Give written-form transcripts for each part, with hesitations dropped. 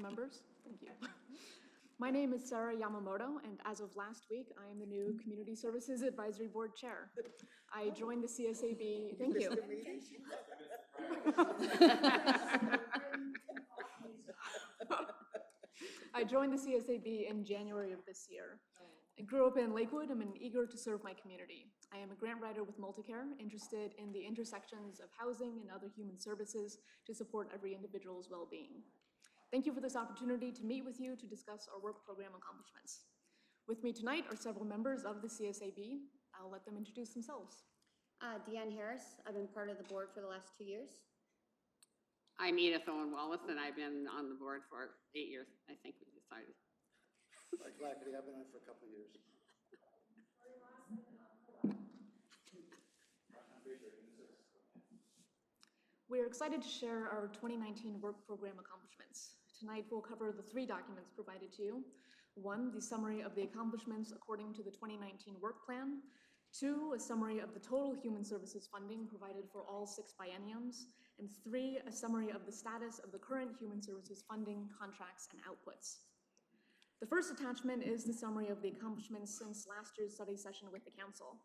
Members, thank you. My name is Sarah Yamamoto, and as of last week, I am the new Community Services Advisory Board Chair. I joined the CSAB, thank you. I joined the CSAB in January of this year. I grew up in Lakewood. I'm eager to serve my community. I am a grant writer with Multicare, interested in the intersections of housing and other human services to support every individual's well-being. Thank you for this opportunity to meet with you to discuss our work program accomplishments. With me tonight are several members of the CSAB. I'll let them introduce themselves. Deanne Harris. I've been part of the board for the last 2 years. I'm Edith Owen Wallace, and I've been on the board for 8 years, I think we decided. Mike Lackady, I've been on it for a couple of years. We're excited to share our 2019 work program accomplishments. Tonight we'll cover the 3 documents provided to you. 1, the summary of the accomplishments according to the 2019 work plan. 2, a summary of the total human services funding provided for all 6 bienniums. And 3, a summary of the status of the current human services funding, contracts, and outputs. The first attachment is the summary of the accomplishments since last year's study session with the council.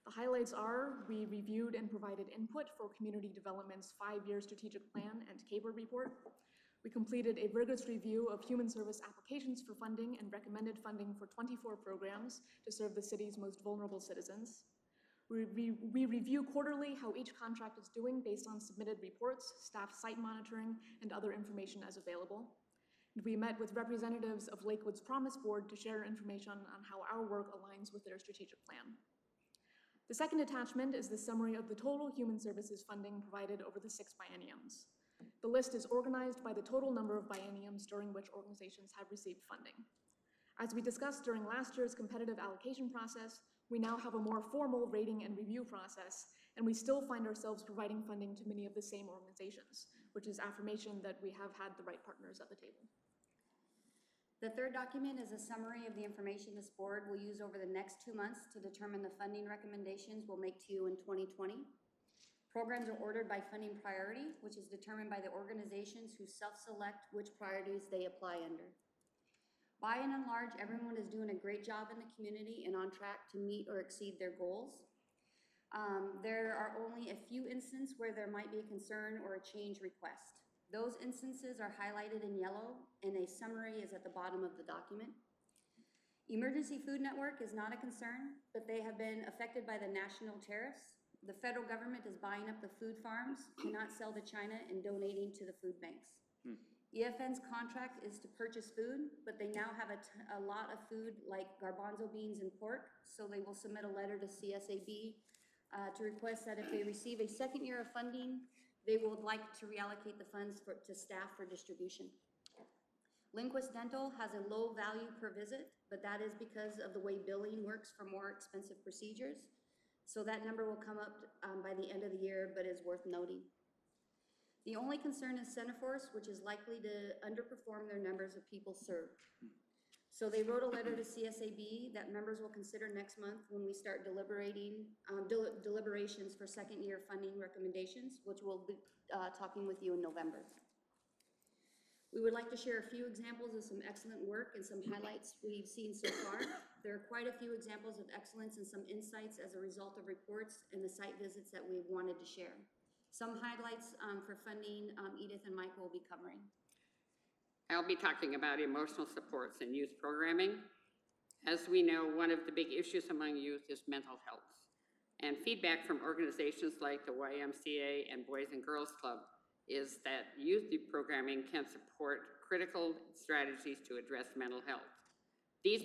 The highlights are we reviewed and provided input for community development's 5-year strategic plan and CABR report. We completed a rigorous review of human service applications for funding and recommended funding for 24 programs to serve the city's most vulnerable citizens. We review quarterly how each contract is doing based on submitted reports, staff site monitoring, and other information as available. We met with representatives of Lakewood's Promise Board to share information on how our work aligns with their strategic plan. The second attachment is the summary of the total human services funding provided over the 6 bienniums. The list is organized by the total number of bienniums during which organizations have received funding. As we discussed during last year's competitive allocation process, we now have a more formal rating and review process, and we still find ourselves providing funding to many of the same organizations, which is affirmation that we have had the right partners at the table. The third document is a summary of the information this board will use over the next 2 months to determine the funding recommendations we'll make to you in 2020. Programs are ordered by funding priority, which is determined by the organizations who self-select which priorities they apply under. By and large, everyone is doing a great job in the community and on track to meet or exceed their goals. There are only a few instances where there might be a concern or a change request. Those instances are highlighted in yellow, and a summary is at the bottom of the document. Emergency Food Network is not a concern, but they have been affected by the national tariffs. The federal government is buying up the food farms, cannot sell to China, and donating to the food banks. EFN's contract is to purchase food, but they now have a lot of food like garbanzo beans and pork, so they will submit a letter to CSAB to request that if they receive a second year of funding, they would like to reallocate the funds to staff for distribution. Linquist Dental has a low value per visit, but that is because of the way billing works for more expensive procedures. So that number will come up by the end of the year, but is worth noting. The only concern is Centerforce, which is likely to underperform their numbers of people served. So they wrote a letter to CSAB that members will consider next month when we start deliberations for second year funding recommendations, which we'll be talking with you in November. We would like to share a few examples of some excellent work and some highlights we've seen so far. There are quite a few examples of excellence and some insights as a result of reports and the site visits that we've wanted to share. Some highlights for funding Edith and Mike will be covering. I'll be talking about emotional supports and youth programming. As we know, one of the big issues among youth is mental health. And feedback from organizations like the YMCA and Boys and Girls Club is that youth programming can support critical strategies to address mental health. In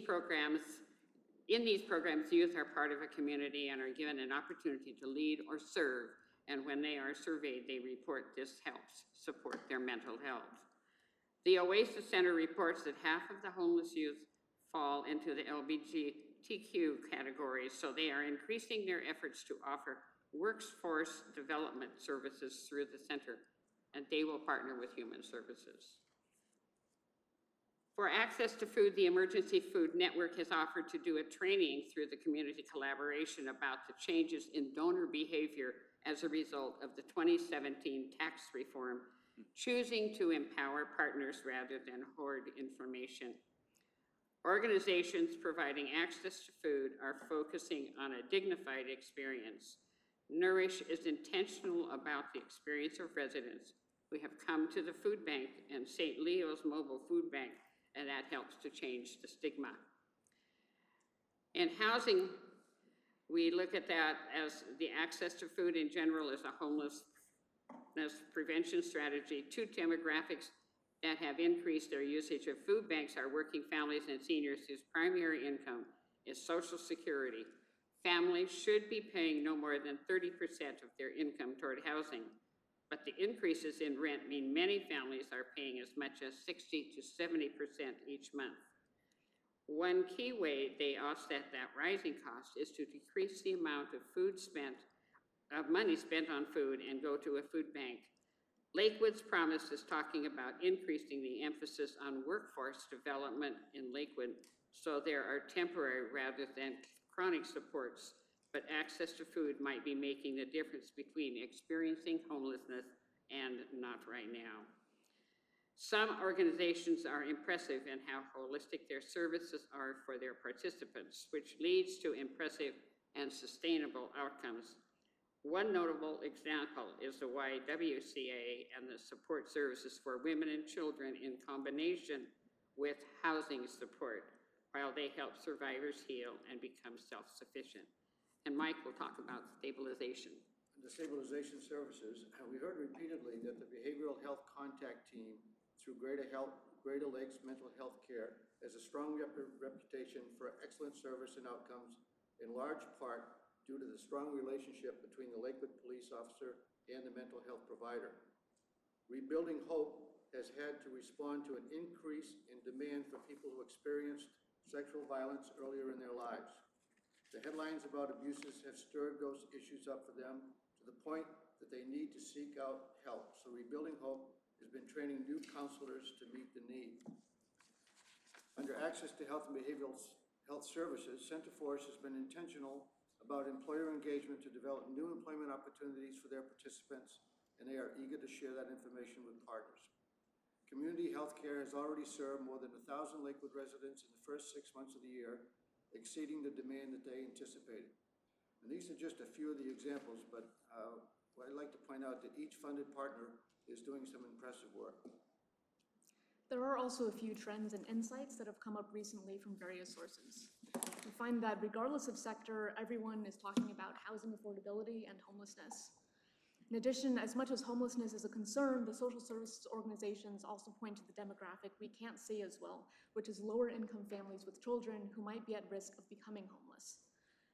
these programs, youth are part of a community and are given an opportunity to lead or serve, and when they are surveyed, they report this helps support their mental health. The Oasis Center reports that half of the homeless youth fall into the LGBTQ categories, so they are increasing their efforts to offer workforce development services through the center, and they will partner with Human Services. For access to food, the Emergency Food Network has offered to do a training through the community collaboration about the changes in donor behavior as a result of the 2017 tax reform choosing to empower partners rather than hoard information. Organizations providing access to food are focusing on a dignified experience. Nourish is intentional about the experience of residents. We have come to the food bank and St. Leo's Mobile Food Bank, and that helps to change the stigma. In housing, we look at that as the access to food in general as a homelessness prevention strategy. Two demographics that have increased their usage of food banks are working families and seniors whose primary income is Social Security. Families should be paying no more than 30% of their income toward housing, but the increases in rent mean many families are paying as much as 60 to 70% each month. One key way they offset that rising cost is to decrease the amount of money spent on food and go to a food bank. Lakewood's promise is talking about increasing the emphasis on workforce development in Lakewood, so there are temporary rather than chronic supports, but access to food might be making the difference between experiencing homelessness and not right now. Some organizations are impressive in how holistic their services are for their participants, which leads to impressive and sustainable outcomes. One notable example is the YWCA and the support services for women and children in combination with housing support, while they help survivors heal and become self-sufficient. And Mike will talk about stabilization. The stabilization services, we heard repeatedly that the behavioral health contact team through Greater Lakes Mental Health Care has a strong reputation for excellent service and outcomes, in large part due to the strong relationship between the Lakewood police officer and the mental health provider. Rebuilding Hope has had to respond to an increase in demand for people who experienced sexual violence earlier in their lives. The headlines about abuses have stirred those issues up for them to the point that they need to seek out help. So Rebuilding Hope has been training new counselors to meet the need. Under Access to Health and Behavioral Health Services, CenterForce has been intentional about employer engagement to develop new employment opportunities for their participants, and they are eager to share that information with partners. Community healthcare has already served more than 1,000 Lakewood residents in the first 6 months of the year, exceeding the demand that they anticipated. And these are just a few of the examples, but I'd like to point out that each funded partner is doing some impressive work. There are also a few trends and insights that have come up recently from various sources. We find that regardless of sector, everyone is talking about housing affordability and homelessness. In addition, as much as homelessness is a concern, the social services organizations also point to the demographic we can't see as well, which is lower income families with children who might be at risk of becoming homeless.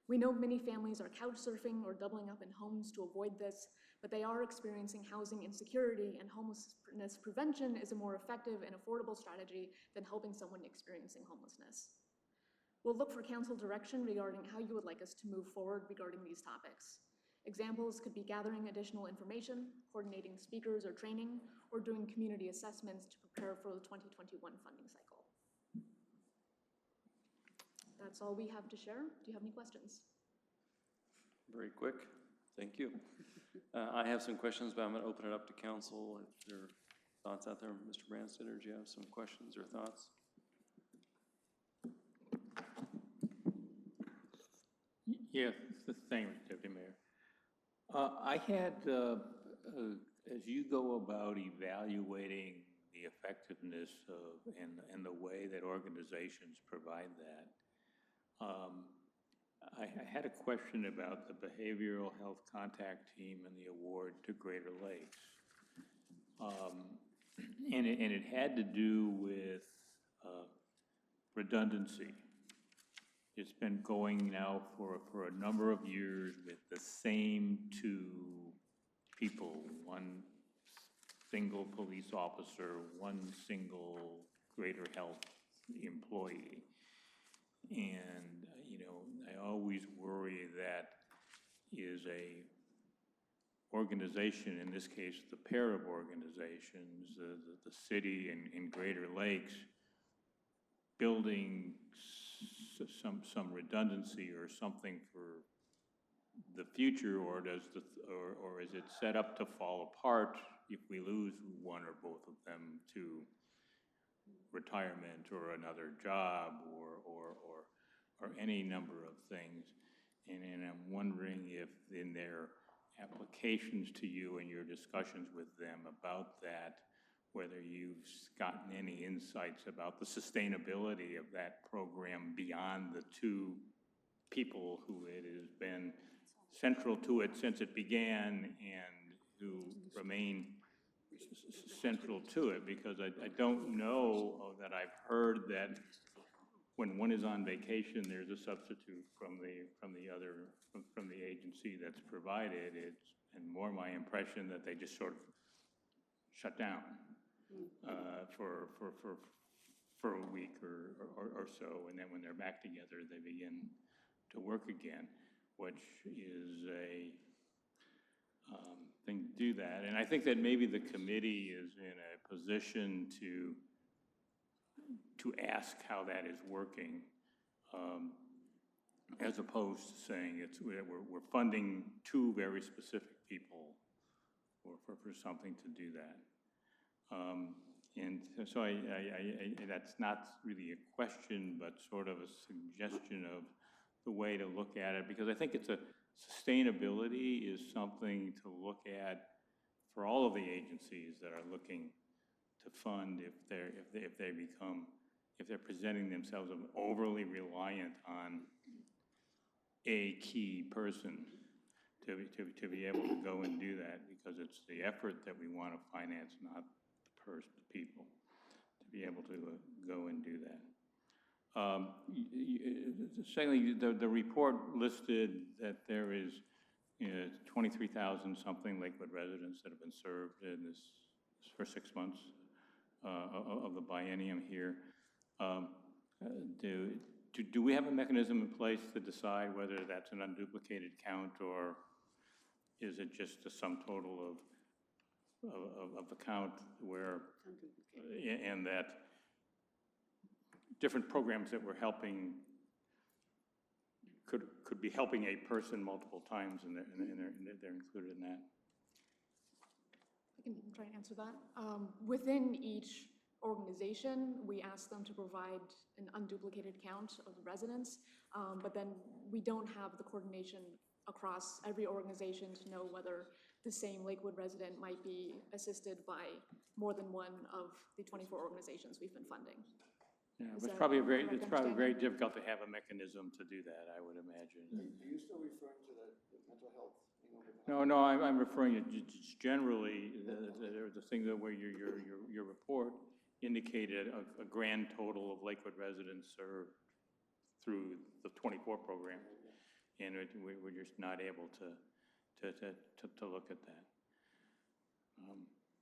We know many families are couch surfing or doubling up in homes to avoid this, but they are experiencing housing insecurity, and homelessness prevention is a more effective and affordable strategy than helping someone experiencing homelessness. We'll look for council direction regarding how you would like us to move forward regarding these topics. Examples could be gathering additional information, coordinating speakers or training, or doing community assessments to prepare for the 2021 funding cycle. That's all we have to share. Do you have any questions? Very quick. Thank you. I have some questions, but I'm going to open it up to council. If there are thoughts out there, Mr. Branstetter, do you have some questions or thoughts? Yes, thank you, Deputy Mayor. I had, as you go about evaluating the effectiveness of and the way that organizations provide that, I had a question about the Behavioral Health Contact Team and the award to Greater Lakes. And it had to do with redundancy. It's been going now for a number of years with the same two people, one single police officer, one single Greater Health employee. And, you know, I always worry that is a organization, in this case, the pair of organizations, the city and Greater Lakes, building some redundancy or something for the future, or does or is it set up to fall apart if we lose one or both of them to retirement or another job or any number of things. And I'm wondering if in their applications to you and your discussions with them about that, whether you've gotten any insights about the sustainability of that program beyond the two people who it has been central to it since it began and who remain central to it, because I don't know that I've heard that when one is on vacation, there's a substitute from the agency that's provided. It's, and more my impression that they just sort of shut down for a week or so, and then when they're back together, they begin to work again, which is a thing to do that. And I think that maybe the committee is in a position to ask how that is working, as opposed to saying we're funding two very specific people for something to do that. And so that's not really a question, but sort of a suggestion of the way to look at it, because I think sustainability is something to look at for all of the agencies that are looking to fund if they're presenting themselves as overly reliant on a key person to be able to go and do that, because it's the effort that we want to finance, not the people, to be able to go and do that. Secondly, the report listed that there is 23,000 something Lakewood residents that have been served in this for 6 months of the biennium here. Do we have a mechanism in place to decide whether that's an unduplicated count, or is it just a sum total of the count where, and that different programs that we're helping could be helping a person multiple times, and they're included in that? I can try and answer that. Within each organization, we ask them to provide an unduplicated count of residents, but then we don't have the coordination across every organization to know whether the same Lakewood resident might be assisted by more than one of the 24 organizations we've been funding. Yeah, Is it's that probably correct it's probably very understanding? difficult to have a mechanism to do that, I would imagine. Are you still referring to the mental health? No, I'm referring to just generally the thing that where your report indicated a grand total of Lakewood residents served through the 24 program, and we're just not able to look at that.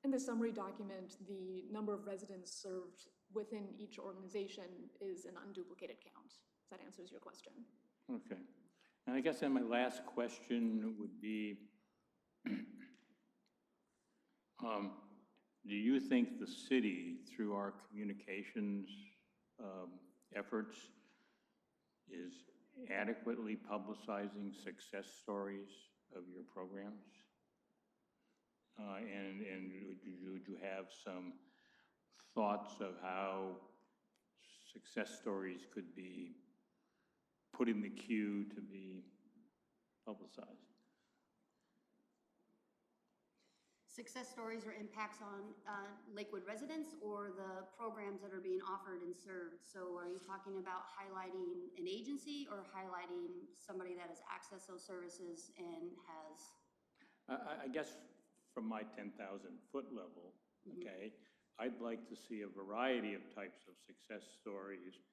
In the summary document, the number of residents served within each organization is an unduplicated count. If that answers your question. Okay. And I guess then my last question would be, do you think the city, through our communications efforts, is adequately publicizing success stories of your programs? And would you have some thoughts of how success stories could be put in the queue to be publicized? Success stories or impacts on Lakewood residents, or the programs that are being offered and served? So are you talking about highlighting an agency or highlighting somebody that has accessed those services and has? I guess from my 10,000-foot level, okay, I'd like to see a variety of types of success stories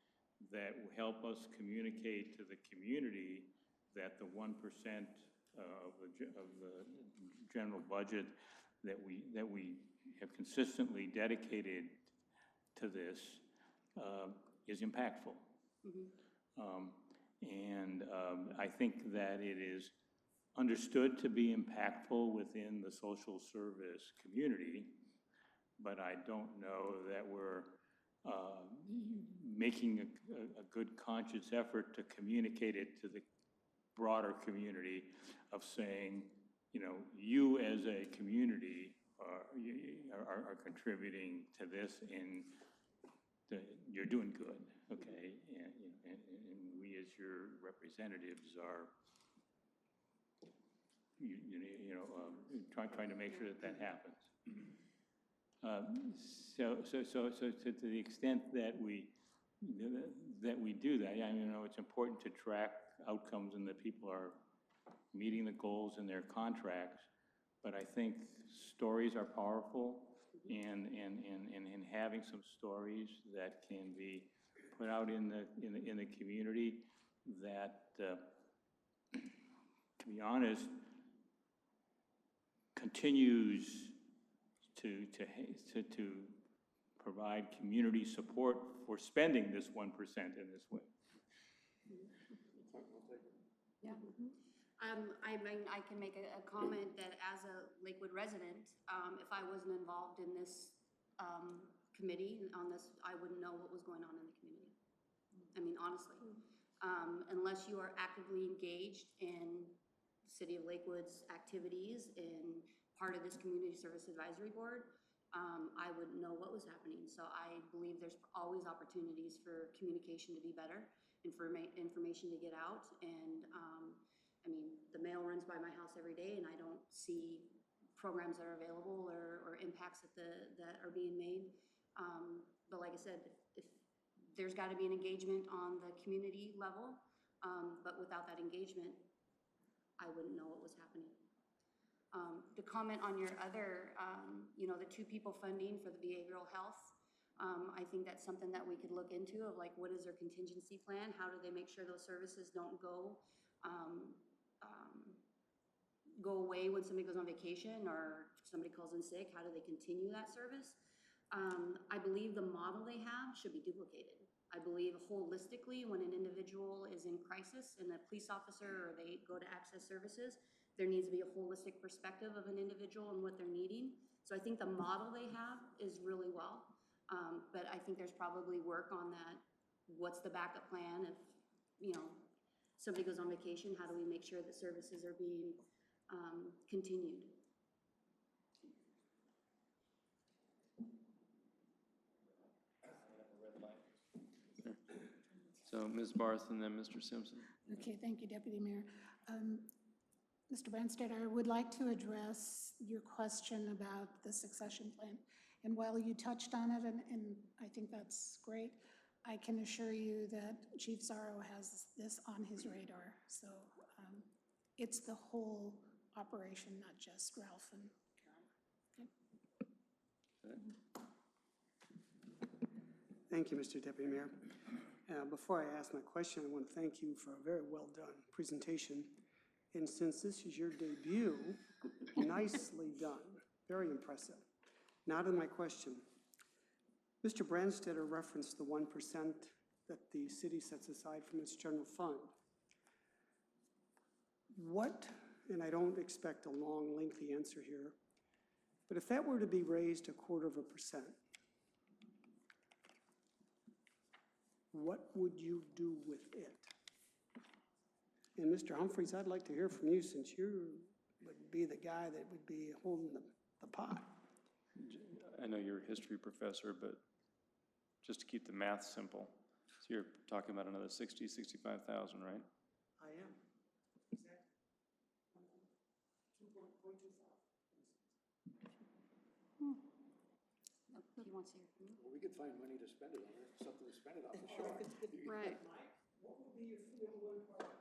that will help us communicate to the community that the 1% of the general budget that we have consistently dedicated to this is impactful. And I think that it is understood to be impactful within the social service community, but I don't know that we're making a good conscious effort to communicate it to the broader community of saying, you know, you as a community, are contributing to this, and you're doing good, okay? And we, as your representatives, are, trying to make sure that happens. So to the extent that we do that, it's important to track outcomes and that people are meeting the goals in their contracts. But I think stories are powerful, and having some stories that can be put out in the community that, to be honest, continues to provide community support for spending this 1% in this way. Yeah. I mean, I can make a comment that as a Lakewood resident, if I wasn't involved in this committee, on this, I wouldn't know what was going on in the community. I mean, honestly, unless you are actively engaged in City of Lakewood's activities and part of this Community Service Advisory Board, I wouldn't know what was happening. So I believe there's always opportunities for communication to be better, information to get out. And I mean, the mail runs by my house every day, and I don't see programs that are available or impacts that are being made. But like I said, if there's got to be an engagement on the community level, but without that engagement, I wouldn't know what was happening. To comment on your other, the 2 people funding for the behavioral health, I think that's something that we could look into, of like, what is their contingency plan? How do they make sure those services don't go away when somebody goes on vacation or somebody calls in sick? How do they continue that service? I believe the model they have should be duplicated. I believe holistically, when an individual is in crisis and a police officer or they go to access services, there needs to be a holistic perspective of an individual and what they're needing. So I think the model they have is really well, but I think there's probably work on that. What's the backup plan if, somebody goes on vacation? How do we make sure that services are being continued? So Ms. Barth and then Mr. Simpson. Okay, thank you, Deputy Mayor. Mr. Branstad, I would like to address your question about the succession plan. And while you touched on it, and I think that's great, I can assure you that Chief Zarro has this on his radar. So it's the whole operation, not just Ralph and Carol. Okay. Thank you, Mr. Deputy Mayor. Before I ask my question, I want to thank you for a very well-done presentation. And since this is your debut, nicely done, very impressive. Now to my question. Mr. Branstetter referenced the 1% that the city sets aside from its general fund. What, and I don't expect a long, lengthy answer here, but if that were to be raised 0.25%, what would you do with it? And Mr. Humphreys, I'd like to hear from you, since you would be the guy that would be holding the pot. I know you're a history professor, but just to keep the math simple, so you're talking about another 65,000, right? I am. He wants to hear from you. Well, we could find money to spend it on, or something to spend it on, for sure. Right. What would be your feel part?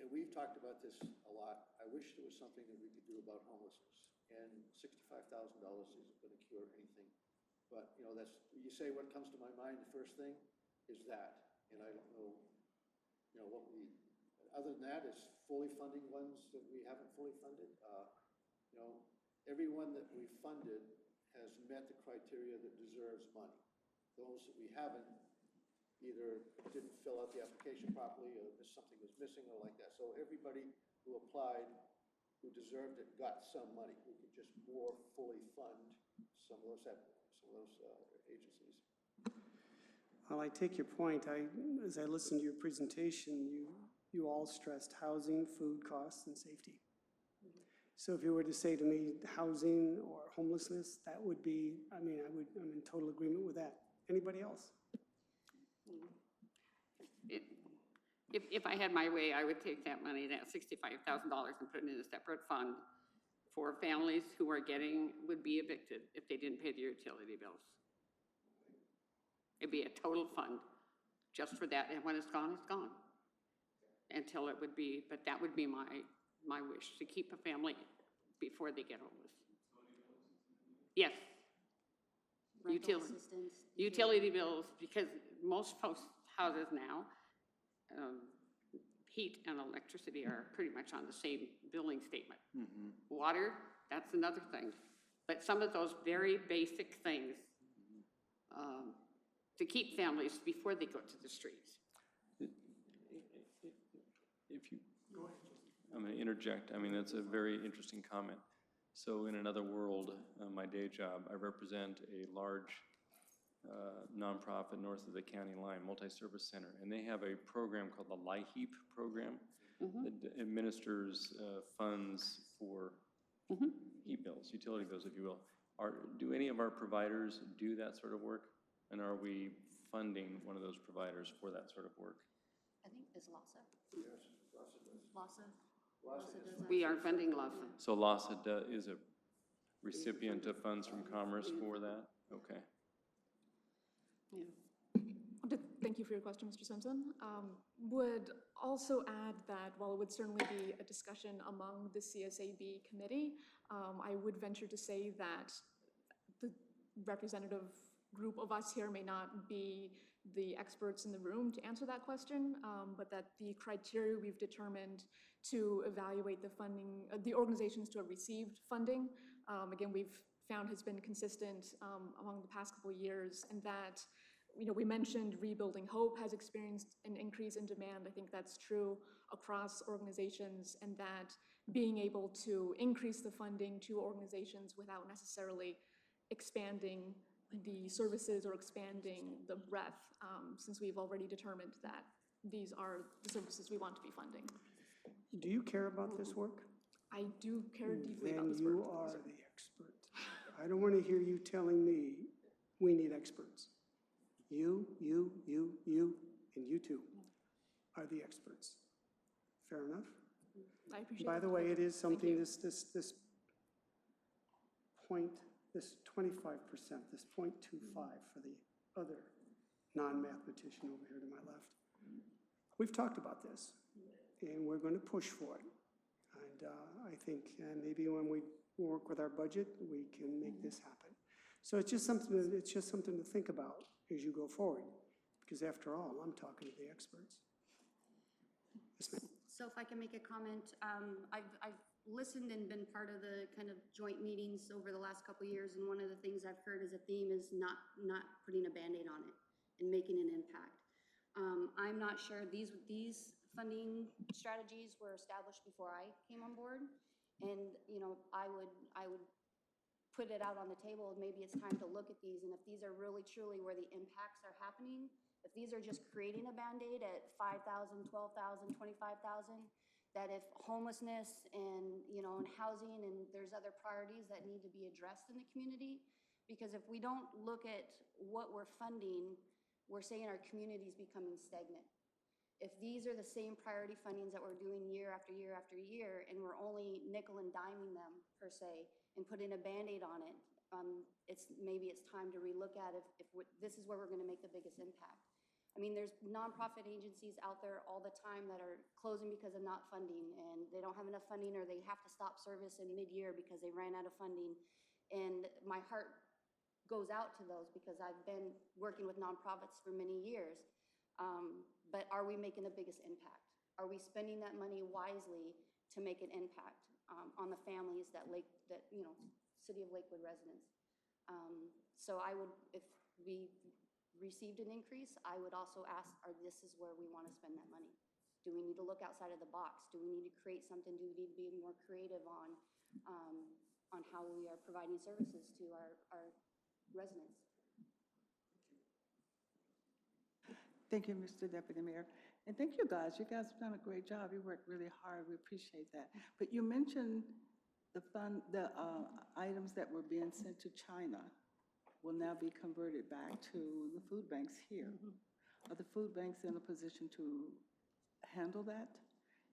And we've talked about this a lot. I wish there was something that we could do about homelessness. And $65,000 isn't going to cure anything. But, you say what comes to my mind, the first thing is that. And I don't know, other than that, is fully funding ones that we haven't fully funded. Everyone that we funded has met the criteria that deserves money. Those that we haven't either didn't fill out the application properly, or something was missing, or like that. So everybody who applied, who deserved it, got some money. We could just more fully fund some of those agencies. Well, I take your point. As I listened to your presentation, you all stressed housing, food costs, and safety. So if you were to say to me, housing or homelessness, that would be, I'm in total agreement with that. Anybody else? If I had my way, I would take that money, that $65,000, and put it in a separate fund for families who would be evicted if they didn't pay their utility bills. It'd be a total fund just for that, and when it's gone, until it would be, but that would be my wish, to keep a family before they get homeless. Yes. Rental Utility. assistance. Utility bills, because most folks' houses now, heat and electricity are pretty much on the same billing statement. Water, that's another thing. But some of those very basic things to keep families before they go to the streets. If you, I'm going to interject. I mean, that's a very interesting comment. So in another world, my day job, I represent a large nonprofit north of the county line, multi-service center, and they have a program called the LIHEAP program that administers funds for heat bills, utility bills, if you will. Do any of our providers do that sort of work? And are we funding one of those providers for that sort of work? I think is LASA. Yes, LASA does. LASA does that. We are funding LASA. So LASA is a recipient of funds from Commerce for that? Okay. Yeah. Thank you for your question, Mr. Simpson. Would also add that while it would certainly be a discussion among the CSAB committee, I would venture to say that the representative group of us here may not be the experts in the room to answer that question, but that the criteria we've determined to evaluate the funding, the organizations to have received funding, again, we've found has been consistent among the past couple of years, and that, you know, we mentioned Rebuilding Hope has experienced an increase in demand. I think that's true across organizations, and that being able to increase the funding to organizations without necessarily expanding the services or expanding the breadth, since we've already determined that these are the services we want to be funding. Do you care about this work? I do care deeply about this work. Then you are the expert. I don't want to hear you telling me we need experts. You, and you too are the experts. Fair enough? I appreciate By it. the way, it is something, you. this point, this 25%, this 0.25 for the other non-mathematician over here to my left. We've talked about this, and we're going to push for it. And I think maybe when we work with our budget, we can make this happen. So it's just something to think about as you go forward, because after all, I'm talking to the experts. Yes, ma'am. So if I can make a comment, I've listened and been part of the kind of joint meetings over the last couple of years, and one of the things I've heard as a theme is not putting a Band-Aid on it and making an impact. I'm not sure, these funding strategies were established before I came on board, and, you know, I would put it out on the table, maybe it's time to look at these, and if these are really truly where the impacts are happening, if these are just creating a Band-Aid at $5,000, $12,000, $25,000, that if homelessness and, you know, and housing, and there's other priorities that need to be addressed in the community, because if we don't look at what we're funding, we're saying our community is becoming stagnant. If these are the same priority fundings that we're doing year after year after year, and we're only nickel and diming them per se, and putting a Band-Aid on it, maybe it's time to relook at if this is where we're gonna make the biggest impact. I mean, there's nonprofit agencies out there all the time that are closing because of not funding, and they don't have enough funding, or they have to stop service in mid-year because they ran out of funding. And my heart goes out to those, because I've been working with nonprofits for many years. But are we making the biggest impact? Are we spending that money wisely to make an impact on the families that you know, City of Lakewood residents? So I would, if we received an increase, I would also ask, this is where we want to spend that money. Do we need to look outside of the box? Do we need to create something? Do we need to be more creative on how we are providing services to our residents? Thank you, Mr. Deputy Mayor. And thank you guys. You guys have done a great job. You worked really hard. We appreciate that. But you mentioned the items that were being sent to China will now be converted back to the food banks here. Are the food banks in a position to handle that?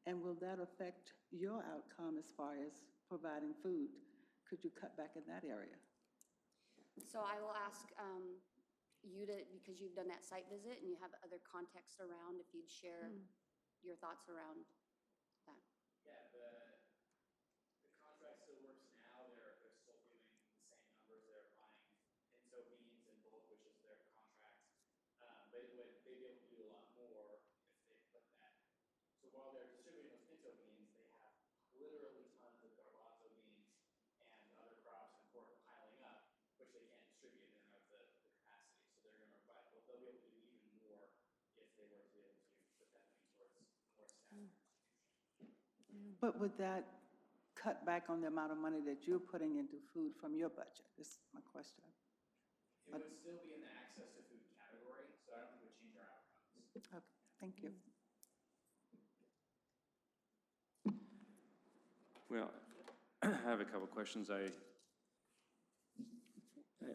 And will that affect your outcome as far as providing food? Could you cut back in that area? So I will ask you to, because you've done that site visit and you have other context around, if you'd share your thoughts around that. Yeah, the contract still works now. They're still doing the same numbers. They're buying pinto beans in bulk, which is their contract. But they'd be able to do a lot more if they put that. So while they're distributing those pinto beans, they have literally tons of garbanzo beans and other crops and pork piling up, which they can't distribute. They don't have the capacity. So they're going to provide, they'll be able to do even more if they were to be able to put that money towards more staff. But would that cut back on the amount of money that you're putting into food from your budget, is my question. It would still be in the access to food category, so I don't think it would change our outcomes. Okay, thank you. Well, I have a couple questions. I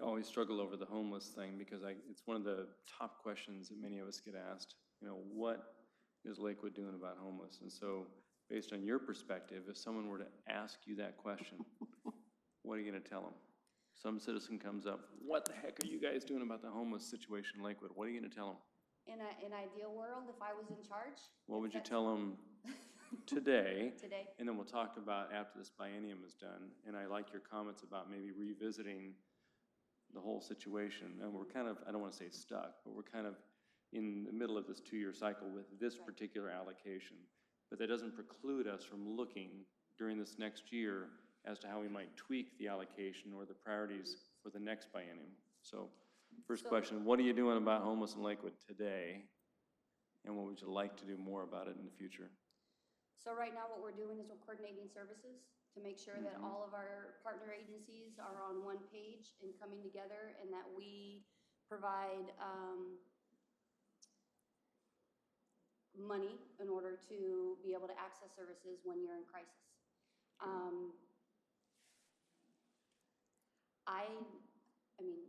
always struggle over the homeless thing because it's one of the top questions that many of us get asked. You know, what is Lakewood doing about homeless? And so, based on your perspective, if someone were to ask you that question, what are you going to tell them? Some citizen comes up, what the heck are you guys doing about the homeless situation in Lakewood? What are you going to tell them? In an ideal world, if I was in charge. What would you that's- tell them today? Today? And then we'll talk about after this biennium is done. And I like your comments about maybe revisiting the whole situation. And we're kind of, I don't want to say stuck, but we're kind of in the middle of this 2-year cycle with this Right. particular allocation. But that doesn't preclude us from looking during this next year as to how we might tweak the allocation or the priorities for the next biennium. So, first So- question, what are you doing about homeless in Lakewood today? And what would you like to do more about it in the future? So right now, what we're doing is we're coordinating services to make sure that all of our partner agencies are on one page and coming together, and that we provide money in order to be able to access services when you're in crisis. I mean,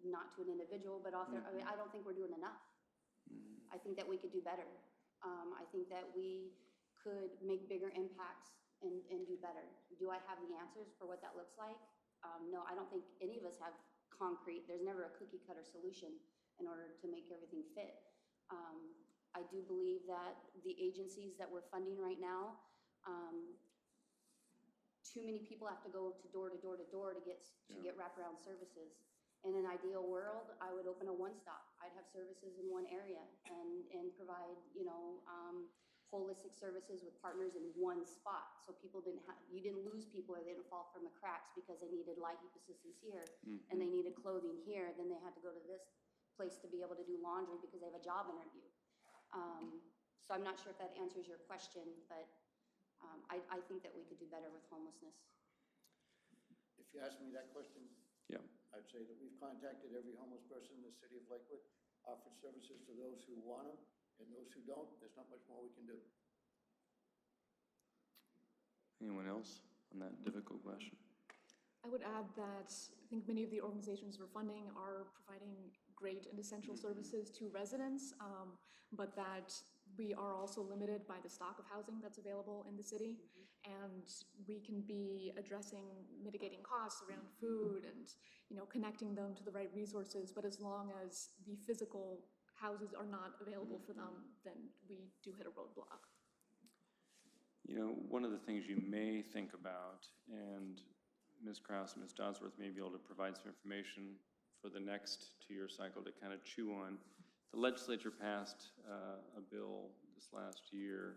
not to an individual, but also, I mean, I don't think we're doing enough. I think that we could do better. I think that we could make bigger impacts and do better. Do I have the answers for what that looks like? No, I don't think any of us have concrete. There's never a cookie cutter solution in order to make everything fit. I do believe that the agencies that we're funding right now, too many people have to go to door to door to door to get wraparound services. In an ideal world, I would open a one-stop. I'd have services in one area and provide, you know, holistic services with partners in one spot. So people you didn't lose people or they didn't fall from the cracks because they needed light assistance here and they needed clothing here. Then they had to go to this place to be able to do laundry because they have a job interview. So I'm not sure if that answers your question, but I think that we could do better with homelessness. If you ask me that question, Yeah. I'd say that we've contacted every homeless person in the city of Lakewood, offered services to those who want them, and those who don't, there's not much more we can do. Anyone else on that difficult question? I would add that I think many of the organizations we're funding are providing great and essential services to residents, but that we are also limited by the stock of housing that's available in the city. And we can be addressing mitigating costs around food and, you know, connecting them to the right resources. But as long as the physical houses are not available for them, then we do hit a roadblock. You know, one of the things you may think about, and Ms. Krause and Ms. Dodsworth may be able to provide some information for the next 2-year cycle to kind of chew on. The legislature passed a bill this last year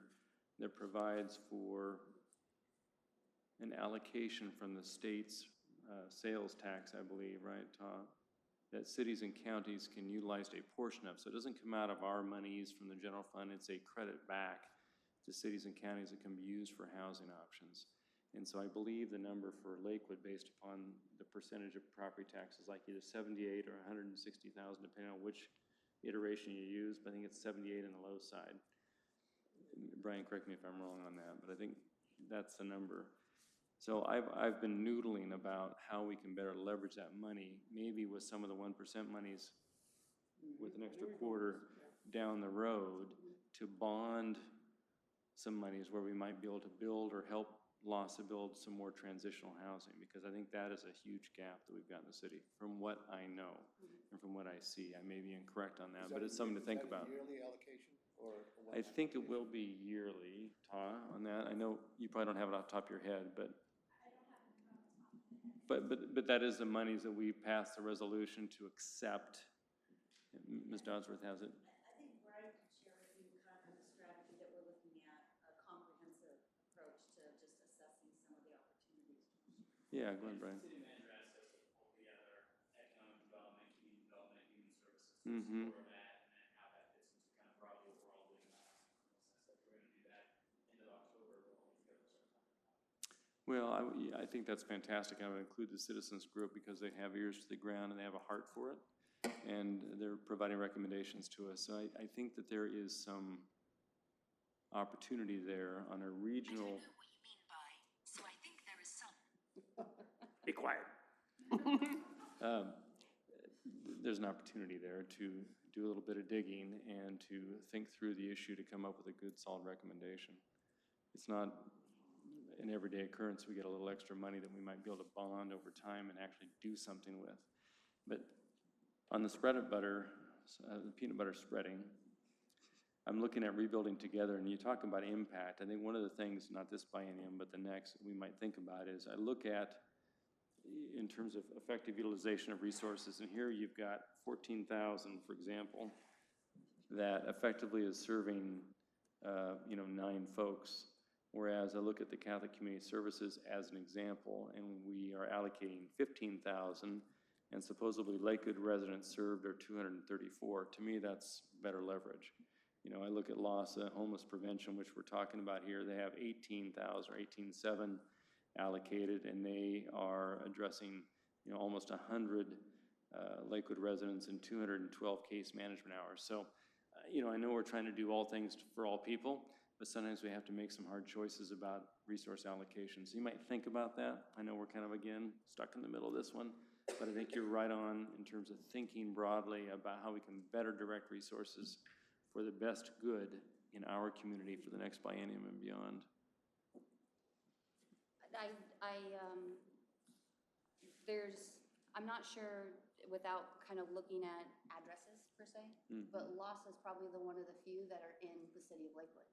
that provides for an allocation from the state's sales tax, I believe, right, Todd? That cities and counties can utilize a portion of. So it doesn't come out of our monies from the general fund. It's a credit back to cities and counties that can be used for housing options. And so I believe the number for Lakewood, based upon the percentage of property taxes, like either 78 or 160,000, depending on which iteration you use, but I think it's 78 on the low side. Brian, correct me if I'm wrong on that, but I think that's the number. So I've been noodling about how we can better leverage that money, maybe with some of the 1% monies with an extra quarter down the road to bond some monies where we might be able to build or help LAHSA build some more transitional housing, because I think that is a huge gap that we've got in the city, from what I know and from what I see. I may be incorrect on that, but it's something to think about. Is that a yearly allocation or a I one-time think it allocation? will be yearly, Ta, on that. I know you probably don't have it off the top of your head, but that is the monies that we passed the resolution to accept. Ms. Dodsworth has it. I think Brian can share with you kind of the strategy that we're looking at, a comprehensive approach to just assessing some of the opportunities. Yeah, go ahead, Brian. City manager asked us to pull together economic development, community development, human services, Mm-hmm. support of that, and then how that fits into kind of broadly overall doing that. Sense that we're going to do that end of October, we'll all together start talking about it. Well, I think that's fantastic. I would include the citizens group because they have ears to the ground and they have a heart for it. And they're providing recommendations to us. So I think that there is some opportunity there on a regional. I don't know what you mean by, so I think there is some. Be quiet. There's an opportunity there to do a little bit of digging and to think through the issue to come up with a good, solid recommendation. It's not an everyday occurrence. We get a little extra money that we might be able to bond over time and actually do something with. But on the spread butter, the peanut butter spreading, I'm looking at rebuilding together, and you talk about impact. I think one of the things, not this biennium, but the next, we might think about is I look at, in terms of effective utilization of resources, and here you've got 14,000, for example, that effectively is serving, 9 folks. Whereas I look at the Catholic Community Services as an example, and we are allocating 15,000, and supposedly Lakewood residents served are 234. To me, that's better leverage. I look at LAHSA, homeless prevention, which we're talking about here. They have 18,000 or 18,700 allocated, and they are addressing, almost 100 Lakewood residents and 212 case management hours. So, I know we're trying to do all things for all people, but sometimes we have to make some hard choices about resource allocations. You might think about that. I know we're kind of, again, stuck in the middle of this one. But I think you're right on in terms of thinking broadly about how we can better direct resources for the best good in our community for the next biennium and beyond. I'm not sure without kind of looking at addresses per se, but LAHSA is probably one of the few that are in the city of Lakewood.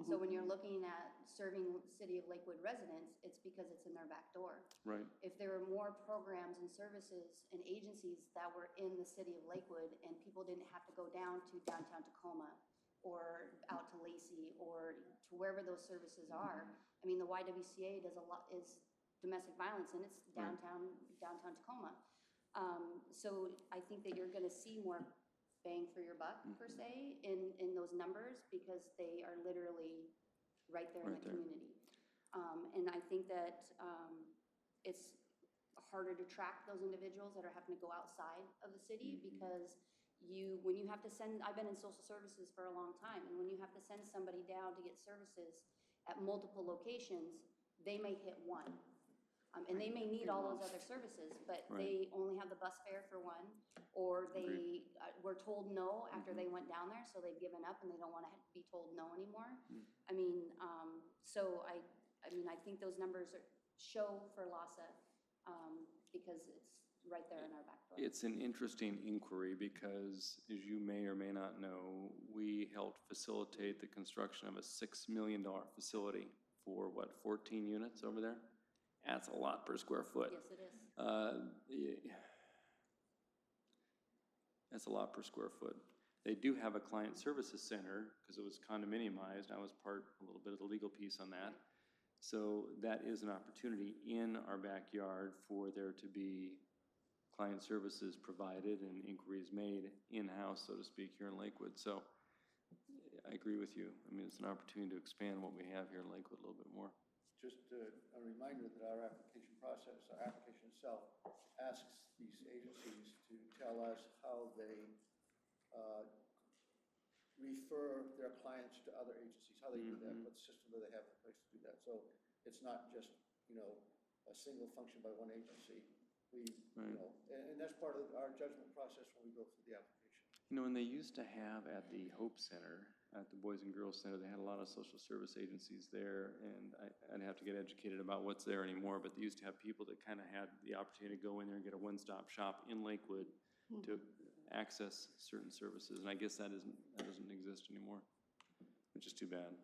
So when you're looking at serving city of Lakewood residents, it's because it's in their back door. Right. If there were more programs and services and agencies that were in the city of Lakewood and people didn't have to go down to downtown Tacoma or out to Lacey or to wherever those services are. I mean, the YWCA does a lot, is domestic violence, and it's downtown Tacoma. So I think that you're gonna see more bang for your buck, per se, in those numbers, because they are literally right there in the community. And I think that it's harder to track those individuals that are having to go outside of the city, because when you have to send, I've been in social services for a long time, and when you have to send somebody down to get services at multiple locations, they may hit one. And they may need all those other services, but they only have the bus fare for one, or they were told no after they went down there, so they've given up and they don't want to be told no anymore. I mean, so I think those numbers show for LAHSA, because it's right there in our back door. It's an interesting inquiry because, as you may or may not know, we helped facilitate the construction of a $6 million facility for, 14 units over there? That's a lot per square foot. Yes, it is. That's a lot per square foot. They do have a client services center because it was condominiumized. I was part, a little bit of the legal piece on that. So that is an opportunity in our backyard for there to be client services provided and inquiries made in-house, so to speak, here in Lakewood. So I agree with you. I mean, it's an opportunity to expand what we have here in Lakewood a little bit more. Just a reminder that our application process, our application itself, asks these agencies to tell us how they refer their clients to other agencies, how they do that, what system do they have in place to do that. So it's not just a single function by one agency. We, Right. and that's part of our judgment process when we go through the application. And they used to have at the Hope Center, at the Boys and Girls Center, they had a lot of social service agencies there, and I'd have to get educated about what's there anymore, but they used to have people that kind of had the opportunity to go in there and get a one-stop shop in Lakewood to access certain services, and I guess that doesn't exist anymore, which is too bad.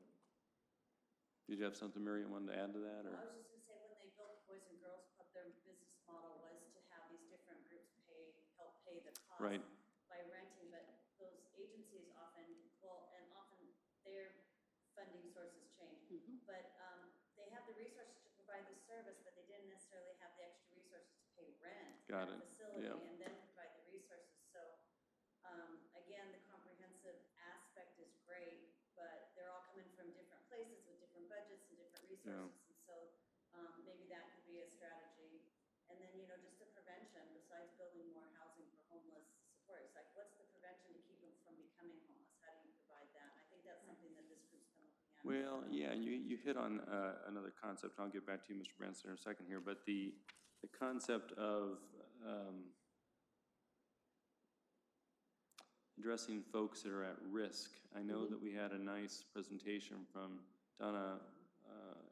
Did you have something, Mary, you wanted to add to that, or? Well, I was just gonna say, when they built the Boys and Girls Club, their business model was to have these different groups help pay the cost Right. by renting, but those agencies often, often their funding sources change. But, they have the resources to provide the service, but they didn't necessarily have the extra resources to pay rent. Got for it. the facility, Yeah. and then provide the resources. So, again, the comprehensive aspect is great, but they're all coming from different places with different budgets and different resources. And so, maybe that could be a strategy. And then, just the prevention, besides building more housing for homeless support, it's like, what's the prevention to keep them from becoming homeless? How do you provide that? And I think that's something that this group's been looking at. Well, yeah, you hit on another concept, and I'll get back to you, Mr. Branson, in a second here, but the concept of addressing folks that are at risk. I know that we had a nice presentation from Donna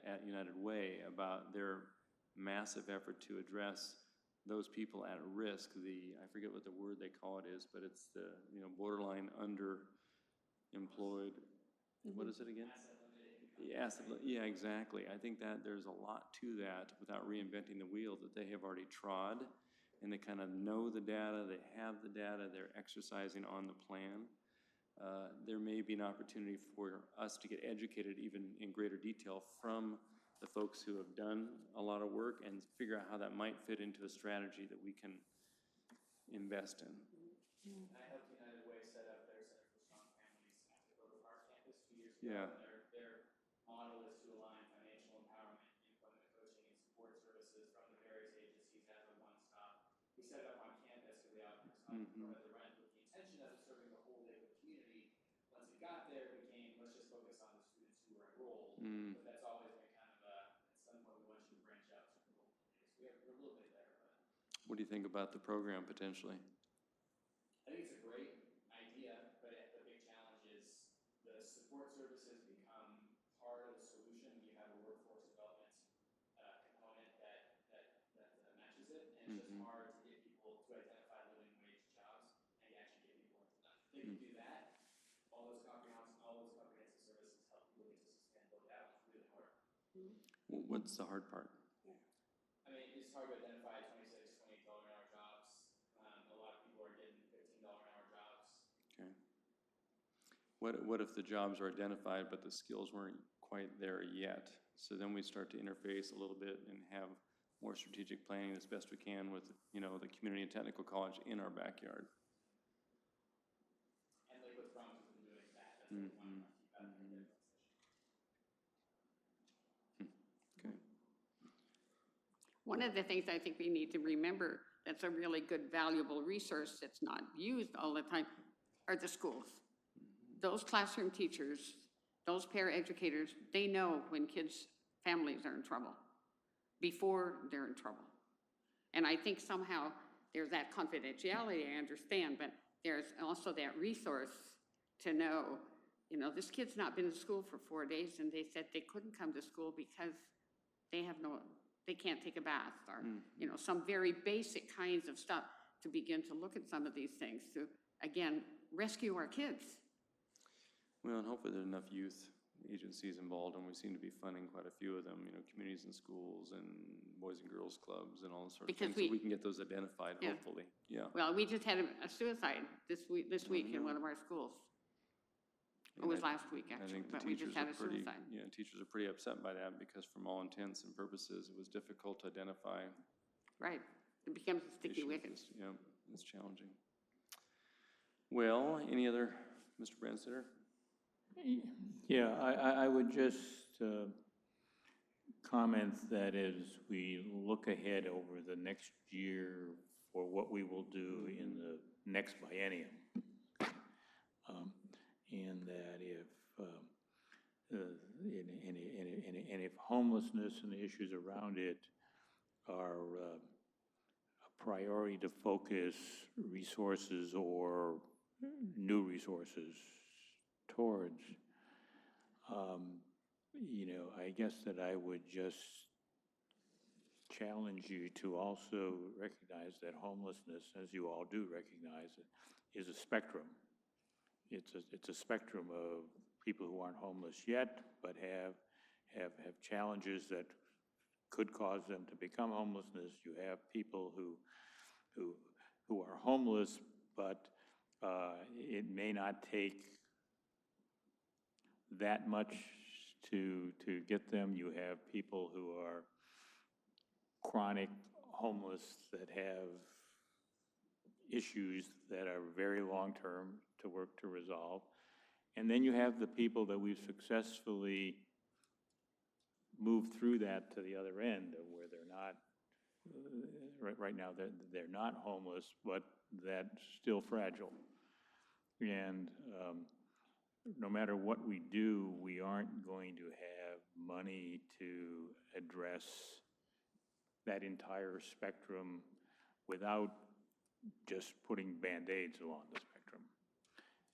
at United Way about their massive effort to address those people at risk. I forget what the word they call it is, but it's the, borderline underemployed. What is it again? Yeah, exactly. I think that there's a lot to that without reinventing the wheel that they have already trod, and they kind of know the data, they have the data, they're exercising on the plan. There may be an opportunity for us to get educated even in greater detail from the folks who have done a lot of work and figure out how that might fit into a strategy that we can invest in. I helped United Way set up their Center for Strong Families at the Grove Park campus 2 years ago. Yeah. And their model is to align financial empowerment, employment coaching, and support services from the various agencies as a one-stop. We set it up on campus for the outcomes on the rent with the intention of serving the whole Lakewood community. Once it got there, it became, let's just focus on the students who were enrolled. But that's always been kind of at some point we want you to branch out to the whole community. So we're a little bit there, but. What do you think about the program potentially? I think it's a great idea, but the big challenge is the support services become part of the solution. You have a workforce development component that matches it, and it's just hard to get people to identify living wage jobs and actually get people into them. If they can do that, all those comprehensive services help people get to sustainable. That was really hard. What's the hard part? I mean, it's hard to identify $26, $28 an hour jobs. A lot of people are getting $15 an hour jobs. Okay. What if the jobs are identified, but the skills weren't quite there yet? So then we start to interface a little bit and have more strategic planning as best we can with, the community and technical college in our backyard. And Lakewood Promise has been doing that. That's what we want to keep out of their position. Okay. One of the things I think we need to remember that's a really good, valuable resource that's not used all the time are the schools. Those classroom teachers, those paraeducators, they know when kids' families are in trouble, before they're in trouble. And I think somehow there's that confidentiality, I understand, but there's also that resource to know, this kid's not been to school for 4 days, and they said they couldn't come to school because they can't take a bath, or, some very basic kinds of stuff to begin to look at some of these things to, again, rescue our kids. Well, and hopefully there's enough youth agencies involved, and we seem to be funding quite a few of them, communities and schools and boys and girls clubs and all those sort of Because things, so we can get those identified, Yeah. hopefully, yeah. Well, we just had a suicide this week in one of our schools. It was last week, I actually, think the but we just teachers had are a pretty, suicide. teachers are pretty upset by that, because from all intents and purposes, it was difficult to identify Right. It becomes a sticky issues. wicket. Yeah, it's challenging. Well, any other, Mr. Branstetter? Yeah, I would just comment that as we look ahead over the next year for what we will do in the next biennium, and that if and if homelessness and the issues around it are a priority to focus resources or new resources towards, I guess that I would just challenge you to also recognize that homelessness, as you all do recognize it, is a spectrum. It's a spectrum of people who aren't homeless yet, but have challenges that could cause them to become homelessness. You have people who are homeless, but it may not take that much to get them. You have people who are chronic homeless that have issues that are very long-term to work to resolve. And then you have the people that we've successfully moved through that to the other end, of where they're not, right now, they're not homeless, but that's still fragile. And no matter what we do, we aren't going to have money to address that entire spectrum without just putting Band-Aids along the spectrum.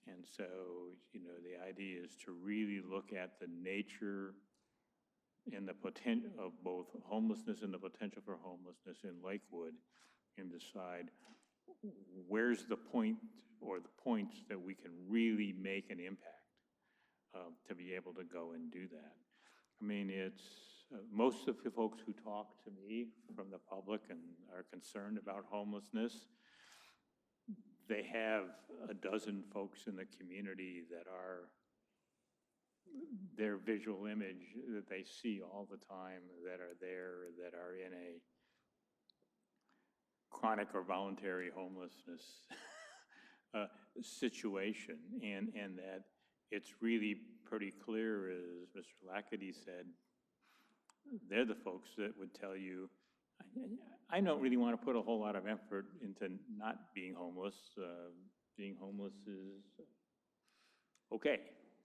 And so, the idea is to really look at the nature and the potential of both homelessness and the potential for homelessness in Lakewood, and decide where's the point or the points that we can really make an impact to be able to go and do that. I mean, it's most of the folks who talk to me from the public and are concerned about homelessness, they have a dozen folks in the community that are their visual image that they see all the time, that are there, that are in a chronic or voluntary homelessness situation, and that it's really pretty clear, as Mr. Lackady said, they're the folks that would tell you, I don't really want to put a whole lot of effort into not being homeless. Being homeless is okay,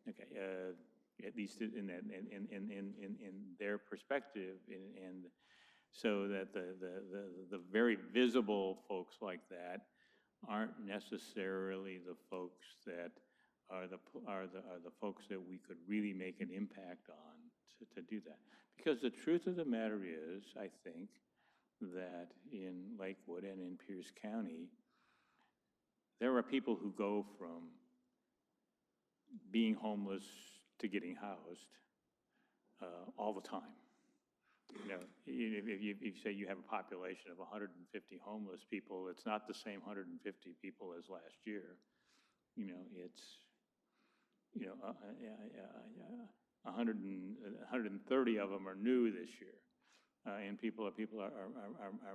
at least in that, in their perspective, and so that the very visible folks like that aren't necessarily the folks that are the folks that we could really make an impact on to do that. Because the truth of the matter is, I think, that in Lakewood and in Pierce County, there are people who go from being homeless to getting housed all the time. If you say you have a population of 150 homeless people, it's not the same 150 people as last year. It's 130 of them are new this year, and people are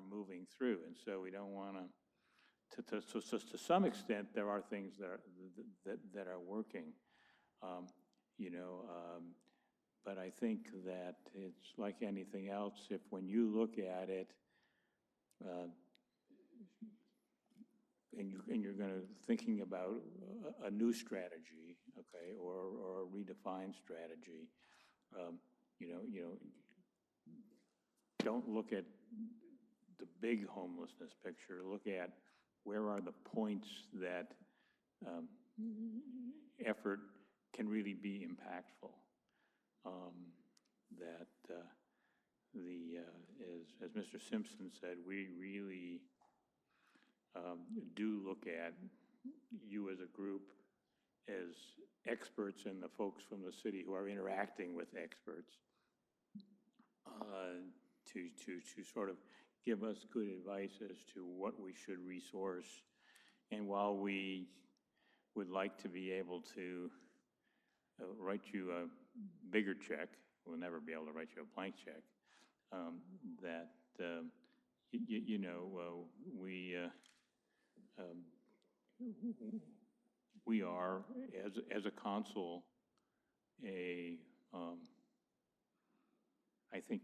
moving through, and so we don't want to some extent there are things that are working, but I think that it's like anything else. If when you look at it, and you're going to thinking about a new strategy, okay, or a redefined strategy, don't look at the big homelessness picture. Look at where are the points that effort can really be impactful. As Mr. Simpson said, we really do look at you as a group as experts and the folks from the city who are interacting with experts to sort of give us good advice as to what we should resource. And while we would like to be able to write you a bigger check, we'll never be able to write you a blank check, we are, as a council, I think,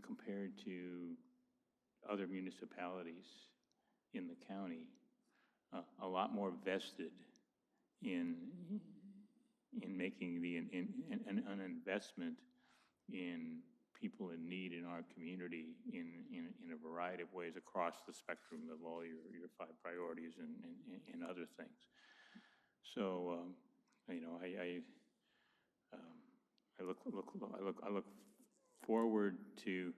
compared to other municipalities in the county, a lot more vested in in making an investment in people in need in our community in a variety of ways across the spectrum of all your 5 priorities and other things. So, you know, I look forward to,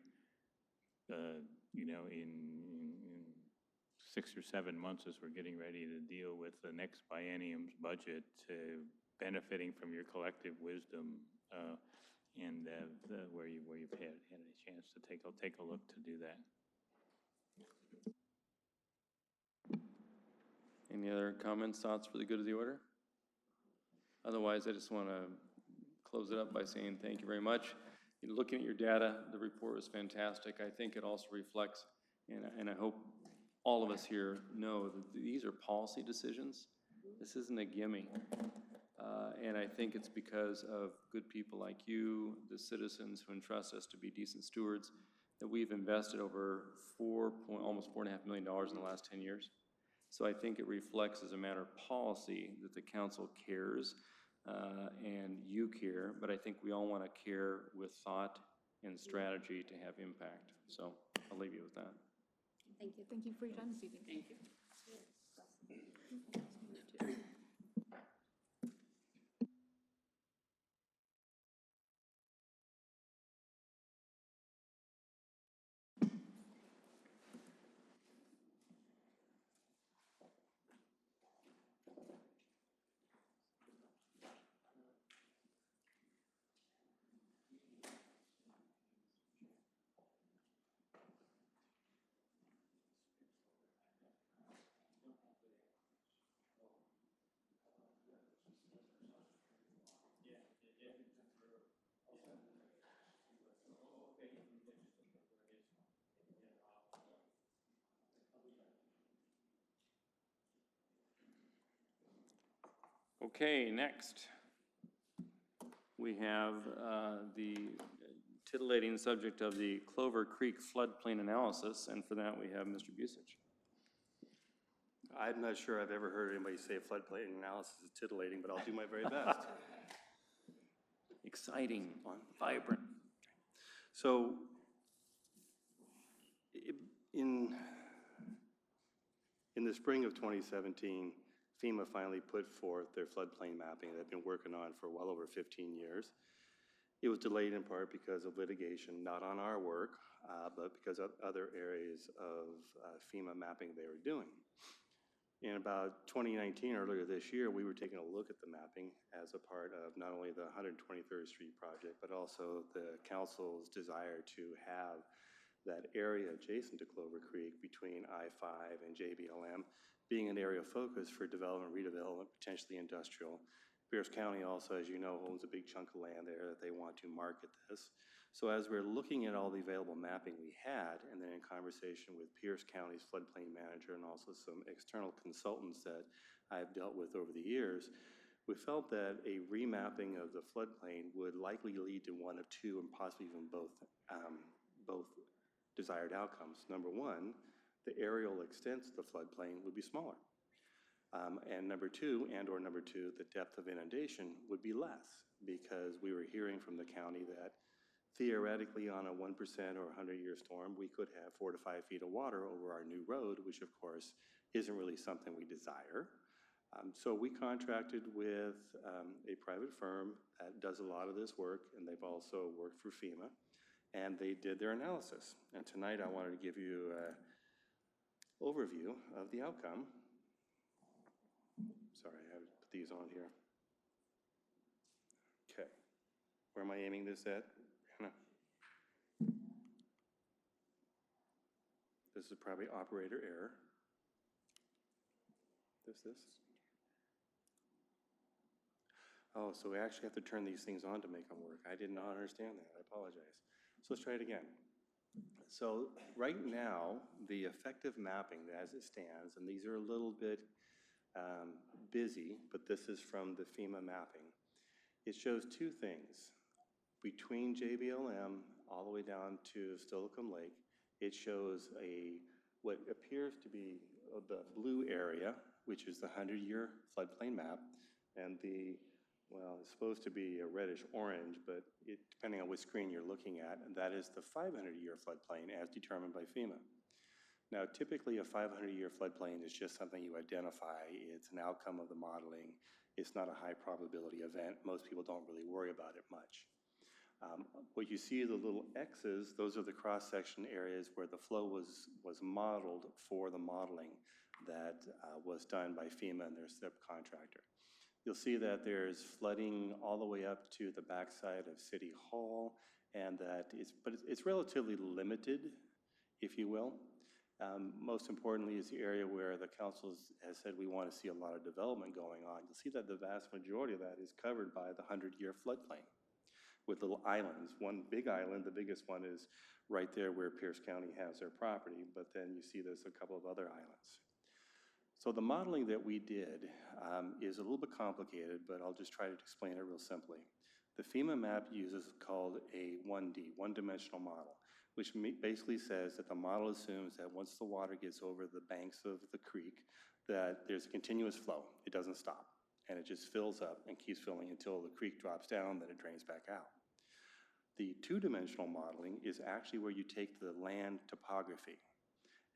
you know, in 6 or 7 months as we're getting ready to deal with the next biennium's budget, benefiting from your collective wisdom and where you've had a chance to take a look to do that. Any other comments, thoughts for the good of the order? Otherwise, I just want to close it up by saying thank you very much. Looking at your data, the report was fantastic. I think it also reflects, and I hope all of us here know that these are policy decisions. This isn't a gimme. And I think it's because of good people like you, the citizens who entrust us to be decent stewards, that we've invested over almost $4.5 million in the last 10 years. So I think it reflects as a matter of policy that the council cares and you care, but I think we all want to care with thought and strategy to have impact. So I'll leave you with that. Thank you. Thank you for your time this evening. Thank you. Okay, next we have the titillating subject of the Clover Creek floodplain analysis, and for that we have Mr. Busich. I'm not sure I've ever heard anybody say floodplain analysis is titillating, but I'll do my very best. Exciting, vibrant. So in the spring of 2017, FEMA finally put forth their floodplain mapping they've been working on for well over 15 years. It was delayed in part because of litigation, not on our work, but because of other areas of FEMA mapping they were doing. In about 2019, earlier this year, we were taking a look at the mapping as a part of not only the 123rd Street project, but also the council's desire to have that area adjacent to Clover Creek between I-5 and JBLM being an area of focus for development, redevelopment, potentially industrial. Pierce County also, as you know, owns a big chunk of land there that they want to market this. So as we're looking at all the available mapping we had, and then in conversation with Pierce County's floodplain manager and also some external consultants that I've dealt with over the years, we felt that a remapping of the floodplain would likely lead to one of two and possibly even both desired outcomes. Number one, the aerial extent of the floodplain would be smaller. And number two, the depth of inundation would be less, because we were hearing from the county that theoretically on a 1% or 100-year storm, we could have 4 to 5 feet of water over our new road, which of course isn't really something we desire. So we contracted with a private firm that does a lot of this work, and they've also worked for FEMA, and they did their analysis. And tonight I wanted to give you an overview of the outcome. Sorry, I have to put these on here. Okay, where am I aiming this at? Hannah? This is probably operator error. This? Oh, so we actually have to turn these things on to make them work. I did not understand that, I apologize. So let's try it again. So right now, the effective mapping as it stands, and these are a little bit busy, but this is from the FEMA mapping. It shows two things. Between JBLM all the way down to Steilacoom Lake, it shows what appears to be the blue area, which is the 100-year floodplain map, and the well, it's supposed to be a reddish orange, but depending on which screen you're looking at, that is the 500-year floodplain as determined by FEMA. Now, typically a 500-year floodplain is just something you identify. It's an outcome of the modeling. It's not a high probability event. Most people don't really worry about it much. What you see, the little X's, those are the cross-section areas where the flow was modeled for the modeling that was done by FEMA and their subcontractor. You'll see that there's flooding all the way up to the backside of City Hall, and but it's relatively limited, if you will. Most importantly is the area where the council has said we want to see a lot of development going on. You'll see that the vast majority of that is covered by the 100-year floodplain with little islands. One big island, the biggest one, is right there where Pierce County has their property, but then you see there's a couple of other islands. So the modeling that we did is a little bit complicated, but I'll just try to explain it real simply. The FEMA map uses called a 1D, one-dimensional model, which basically says that the model assumes that once the water gets over the banks of the creek, that there's a continuous flow. It doesn't stop, and it just fills up and keeps filling until the creek drops down, then it drains back out. The two-dimensional modeling is actually where you take the land topography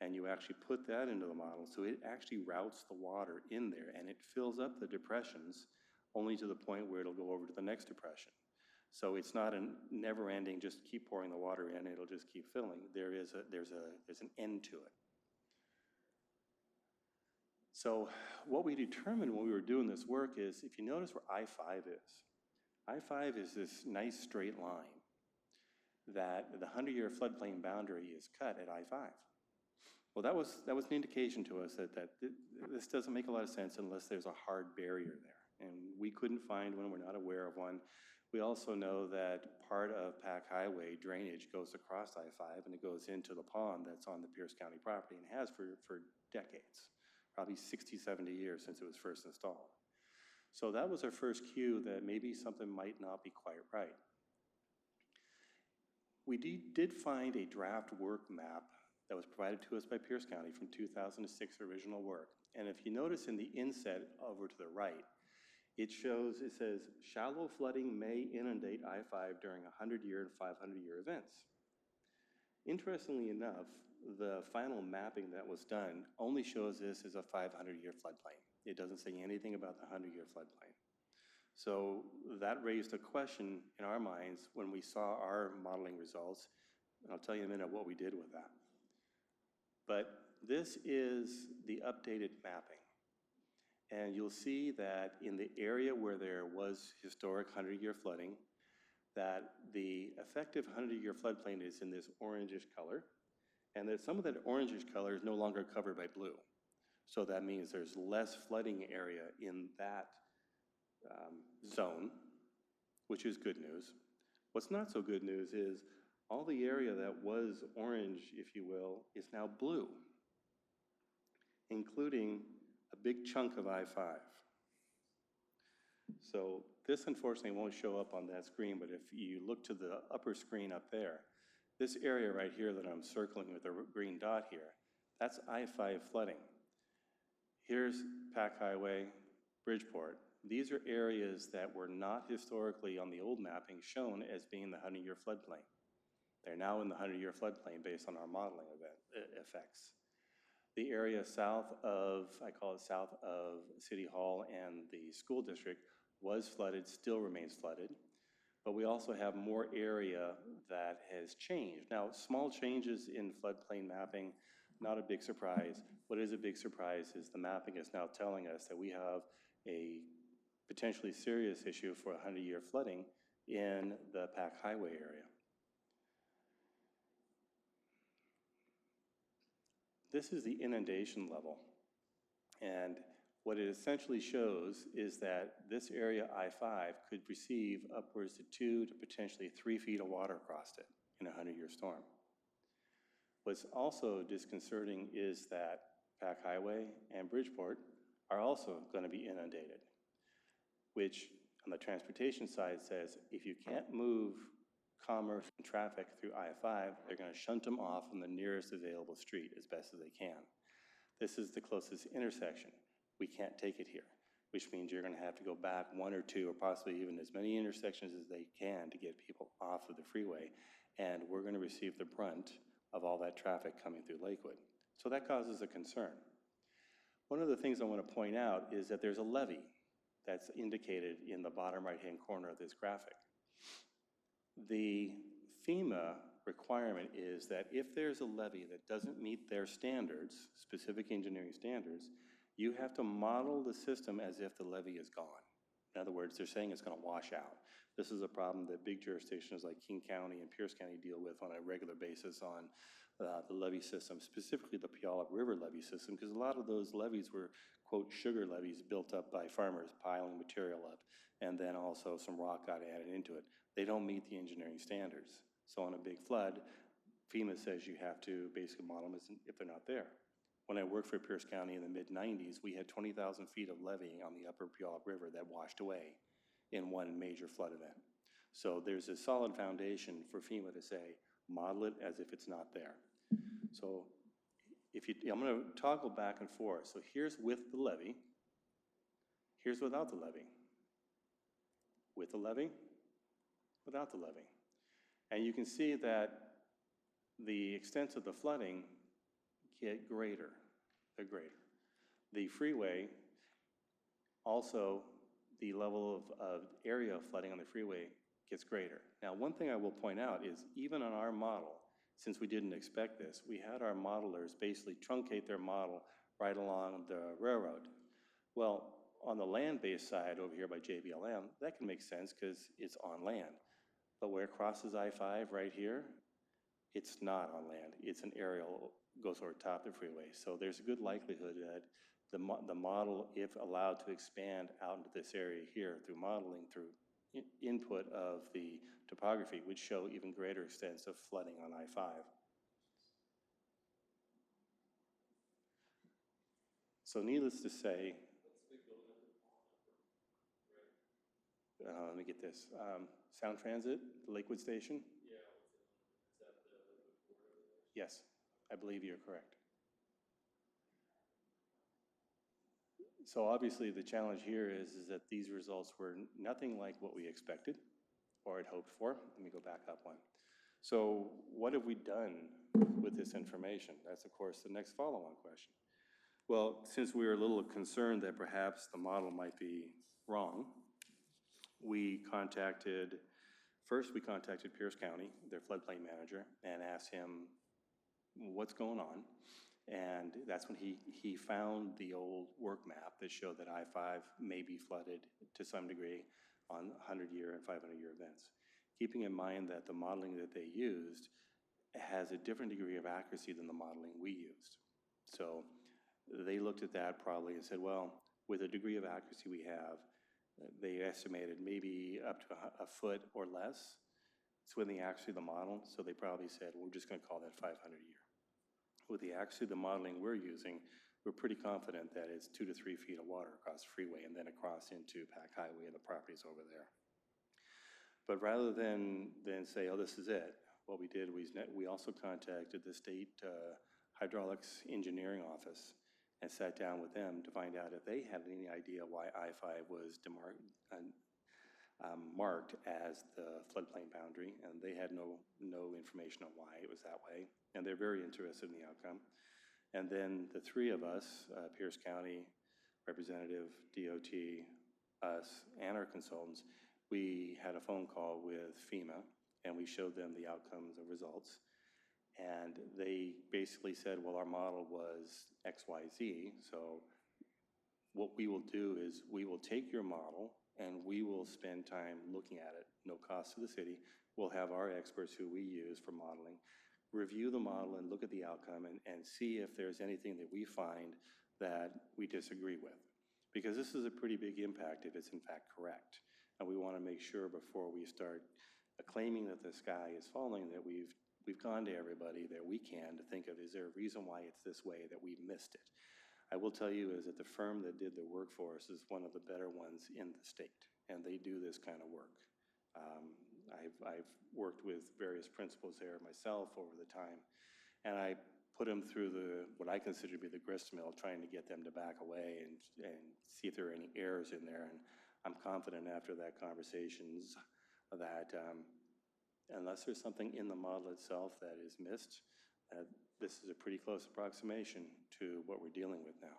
and you actually put that into the model, so it actually routes the water in there and it fills up the depressions only to the point where it'll go over to the next depression. So it's not a never-ending, just keep pouring the water in, it'll just keep filling. There's an end to it. So what we determined when we were doing this work is, if you notice where I-5 is, I-5 is this nice straight line that the 100-year floodplain boundary is cut at I-5. Well, that was an indication to us that this doesn't make a lot of sense unless there's a hard barrier there. And we couldn't find one, we're not aware of one. We also know that part of Pack Highway drainage goes across I-5 and it goes into the pond that's on the Pierce County property and has for decades, probably 60, 70 years since it was first installed. So that was our first cue that maybe something might not be quite right. We did find a draft work map that was provided to us by Pierce County from 2006 original work. And if you notice in the inset over to the right, it says, shallow flooding may inundate I-5 during 100-year and 500-year events. Interestingly enough, the final mapping that was done only shows this as a 500-year floodplain. It doesn't say anything about the 100-year floodplain. So that raised a question in our minds when we saw our modeling results, and I'll tell you in a minute what we did with that. But this is the updated mapping. And you'll see that in the area where there was historic 100-year flooding, that the effective 100-year floodplain is in this orangish color, and that some of that orangish color is no longer covered by blue. So that means there's less flooding area in that zone, which is good news. What's not so good news is all the area that was orange, if you will, is now blue, including a big chunk of I-5. So this unfortunately won't show up on that screen, but if you look to the upper screen up there, this area right here that I'm circling with a green dot here, that's I-5 flooding. Here's Pack Highway, Bridgeport. These are areas that were not historically on the old mapping shown as being the 100-year floodplain. They're now in the 100-year floodplain based on our modeling effects. The area south of, I call it south of City Hall and the school district, was flooded, still remains flooded. But we also have more area that has changed. Now, small changes in floodplain mapping, not a big surprise. What is a big surprise is the mapping is now telling us that we have a potentially serious issue for 100-year flooding in the Pack Highway area. This is the inundation level. And what it essentially shows is that this area, I-5, could receive upwards to 2 to potentially 3 feet of water across it in a 100-year storm. What's also disconcerting is that Pack Highway and Bridgeport are also going to be inundated, which on the transportation side says if you can't move commerce and traffic through I-5, they're going to shunt them off on the nearest available street as best as they can. This is the closest intersection. We can't take it here. which means you're gonna have to go back one or two, or possibly even as many intersections as they can to get people off of the freeway. And we're gonna receive the brunt of all that traffic coming through Lakewood. So that causes a concern. One of the things I wanna point out is that there's a levee that's indicated in the bottom right-hand corner of this graphic. The FEMA requirement is that if there's a levee that doesn't meet their standards, specific engineering standards, you have to model the system as if the levee is gone. In other words, they're saying it's gonna wash out. This is a problem that big jurisdictions like King County and Pierce County deal with on a regular basis on the levee system, specifically the Puyallup River levee system, because a lot of those levees were, quote, sugar levees built up by farmers piling material up, and then also some rock got added into it. They don't meet the engineering standards. So on a big flood, FEMA says you have to basically model them as if they're not there. When I worked for Pierce County in the mid-90s, we had 20,000 feet of levee on the upper Puyallup River that washed away in one major flood event. So there's a solid foundation for FEMA to say, model it as if it's not there. So I'm gonna toggle back and forth. So here's with the levee, here's without the levee. With the levee, without the levee. And you can see that the extents of the flooding get greater, they're greater. The freeway, also the level of area of flooding on the freeway gets greater. Now, one thing I will point out is even on our model, since we didn't expect this, we had our modelers basically truncate their model right along the railroad. Well, on the land-based side over here by JBLM, that can make sense because it's on land. But where it crosses I-5 right here, it's not on land. It's an aerial, goes over top of the freeway. So there's a good likelihood that the model, if allowed to expand out into this area here through modeling, through input of the topography, would show even greater extents of flooding on I-5. So needless to say, let me get this. Sound Transit, the Lakewood Station? Yeah. Is that the Lakewood corridor? Yes, I believe you're correct. So obviously the challenge here is that these results were nothing like what we expected or had hoped for. Let me go back up one. So what have we done with this information? That's of course the next follow-on question. Well, since we were a little concerned that perhaps the model might be wrong, first we contacted Pierce County, their floodplain manager, and asked him what's going on. And that's when he found the old work map that showed that I-5 may be flooded to some degree on 100-year and 500-year events. Keeping in mind that the modeling that they used has a different degree of accuracy than the modeling we used. So they looked at that probably and said, well, with the degree of accuracy we have, they estimated maybe up to a foot or less. It's when the accuracy of the model, so they probably said, we're just gonna call that 500 a year. With the accuracy of the modeling we're using, we're pretty confident that it's 2 to 3 feet of water across the freeway and then across into Pack Highway and the properties over there. But rather than say, oh, this is it, what we did was we also contacted the state hydraulics engineering office and sat down with them to find out if they had any idea why I-5 was marked as the floodplain boundary, and they had no information on why it was that way, and they're very interested in the outcome. And then the three of us, Pierce County representative, DOT, us, and our consultants, we had a phone call with FEMA, and we showed them the outcomes and results. And they basically said, well, our model was XYZ, so what we will do is we will take your model and we will spend time looking at it, no cost to the city. We'll have our experts who we use for modeling review the model and look at the outcome and see if there's anything that we find that we disagree with. Because this is a pretty big impact if it's in fact correct. And we want to make sure before we start claiming that the sky is falling that we've gone to everybody that we can to think of, is there a reason why it's this way that we missed it? I will tell you is that the firm that did the work for us is one of the better ones in the state, and they do this kind of work. I've worked with various principals there myself over the time, and I put them through what I consider to be the grist mill, trying to get them to back away and see if there are any errors in there. And I'm confident after that conversations that unless there's something in the model itself that is missed, this is a pretty close approximation to what we're dealing with now.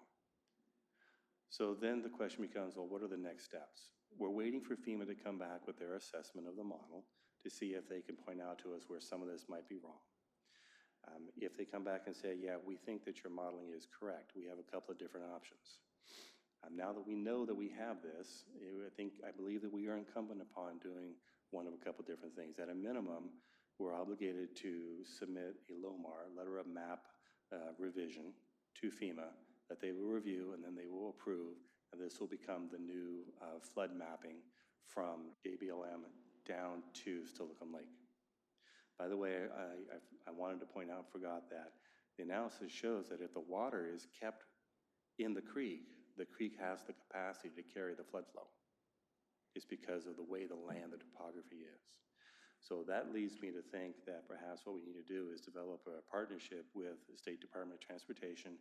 So then the question becomes, well, what are the next steps? We're waiting for FEMA to come back with their assessment of the model to see if they can point out to us where some of this might be wrong. If they come back and say, yeah, we think that your modeling is correct, we have a couple of different options. Now that we know that we have this, I believe that we are incumbent upon doing one of a couple of different things. At a minimum, we're obligated to submit a LOMAR, letter of map revision, to FEMA that they will review and then they will approve, and this will become the new flood mapping from JBLM down to Steilacoom Lake. By the way, I wanted to point out, forgot that the analysis shows that if the water is kept in the creek has the capacity to carry the flood flow. It's because of the way the land, the topography is. So that leads me to think that perhaps what we need to do is develop a partnership with the State Department of Transportation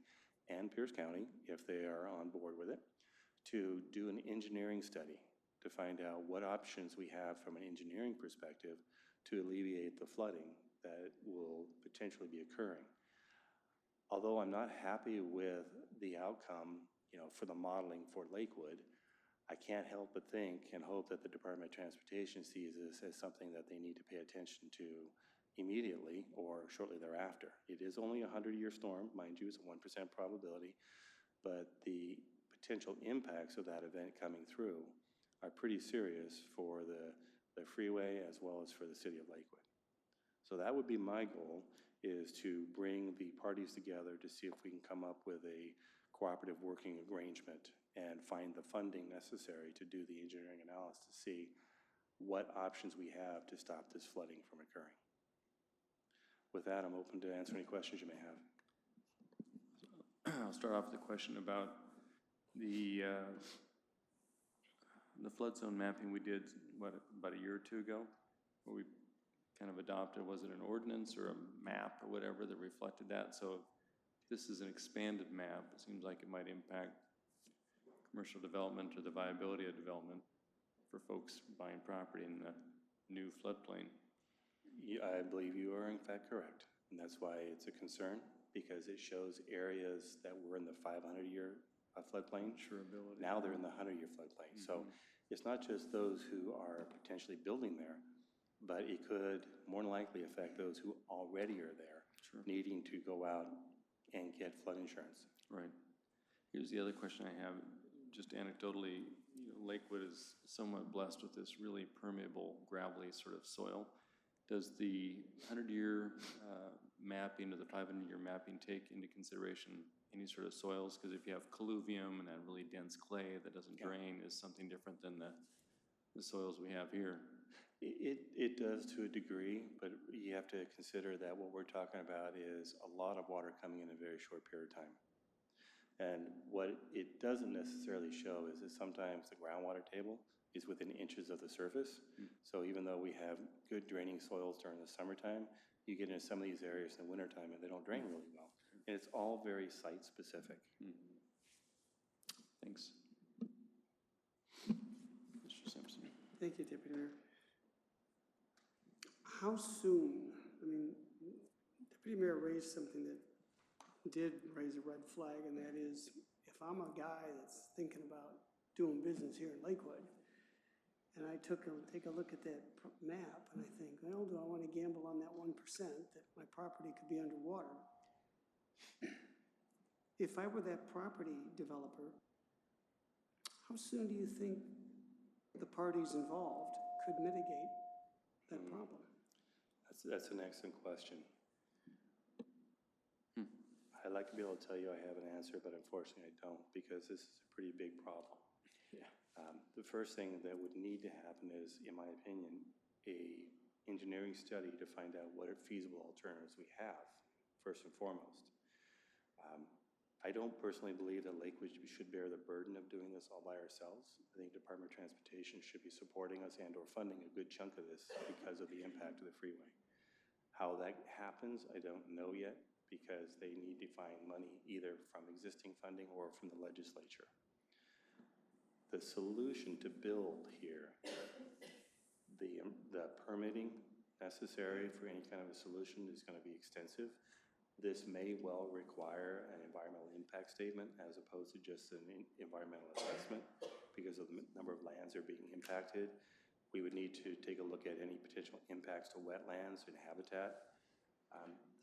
and Pierce County, if they are on board with it, to do an engineering study to find out what options we have from an engineering perspective to alleviate the flooding that will potentially be occurring. Although I'm not happy with the outcome, for the modeling for Lakewood, I can't help but think and hope that the Department of Transportation sees this as something that they need to pay attention to immediately or shortly thereafter. It is only a 100-year storm, mind you, it's a 1% probability, but the potential impacts of that event coming through are pretty serious for the freeway as well as for the city of Lakewood. So that would be my goal, is to bring the parties together to see if we can come up with a cooperative working arrangement and find the funding necessary to do the engineering analysis to see what options we have to stop this flooding from occurring. With that, I'm open to answer any questions you may have. I'll start off with a question about the flood zone mapping we did, about a year or two ago, where we kind of adopted, was it an ordinance or a map or whatever that reflected that? So this is an expanded map. It seems like it might impact commercial development or the viability of development for folks buying property in the new floodplain. I believe you are in fact correct. And that's why it's a concern, because it shows areas that were in the 500-year floodplain. Insurability. Now they're in the 100-year floodplain. So it's not just those who are potentially building there, but it could more than likely affect those who already are there, needing to go out and get flood insurance. Right. Here's the other question I have. Just anecdotally, Lakewood is somewhat blessed with this really permeable, gravelly sort of soil. Does the 100-year mapping or the 500-year mapping take into consideration any sort of soils? Because if you have colluvium and that really dense clay that doesn't drain, is something different than the soils we have here. It does to a degree, but you have to consider that what we're talking about is a lot of water coming in a very short period of time. And what it doesn't necessarily show is that sometimes the groundwater table is within inches of the surface. So even though we have good draining soils during the summertime, you get into some of these areas in the wintertime and they don't drain really well. And it's all very site specific. Thanks. Mr. Simpson. Thank you, Deputy Mayor. How soon, Deputy Mayor raised something that did raise a red flag, and that is, if I'm a guy that's thinking about doing business here in Lakewood, and I take a look at that map, and I think, well, do I want to gamble on that 1% that my property could be underwater? If I were that property developer, how soon do you think the parties involved could mitigate that problem? That's an excellent question. I'd like to be able to tell you I have an answer, but unfortunately I don't, because this is a pretty big problem. The first thing that would need to happen is, in my opinion, a engineering study to find out what are feasible alternatives we have, first and foremost. I don't personally believe that Lakewood should bear the burden of doing this all by ourselves. I think Department of Transportation should be supporting us and or funding a good chunk of this because of the impact of the freeway. How that happens, I don't know yet. because they need to find money either from existing funding or from the legislature. The solution to build here, the permitting necessary for any kind of a solution is going to be extensive. This may well require an environmental impact statement as opposed to just an environmental assessment because of the number of lands that are being impacted. We would need to take a look at any potential impacts to wetlands and habitat.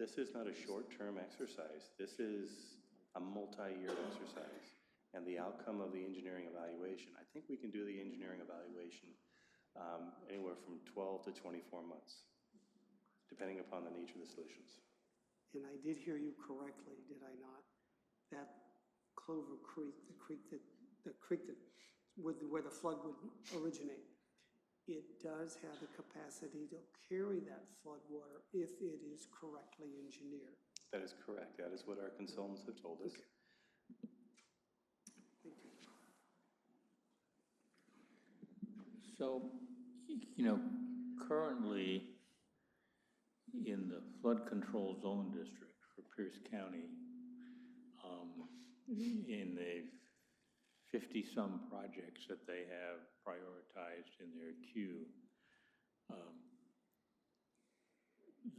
This is not a short-term exercise. This is a multi-year exercise. And the outcome of the engineering evaluation, I think we can do the engineering evaluation anywhere from 12 to 24 months, depending upon the nature of the solutions. And I did hear you correctly, did I not? That Clover Creek, the creek that where the flood would originate, it does have the capacity to carry that flood water if it is correctly engineered. That is correct. That is what our consultants have told us. Okay. Thank you. So, you know, currently in the flood control zone district for Pierce County, in the 50-some projects that they have prioritized in their queue,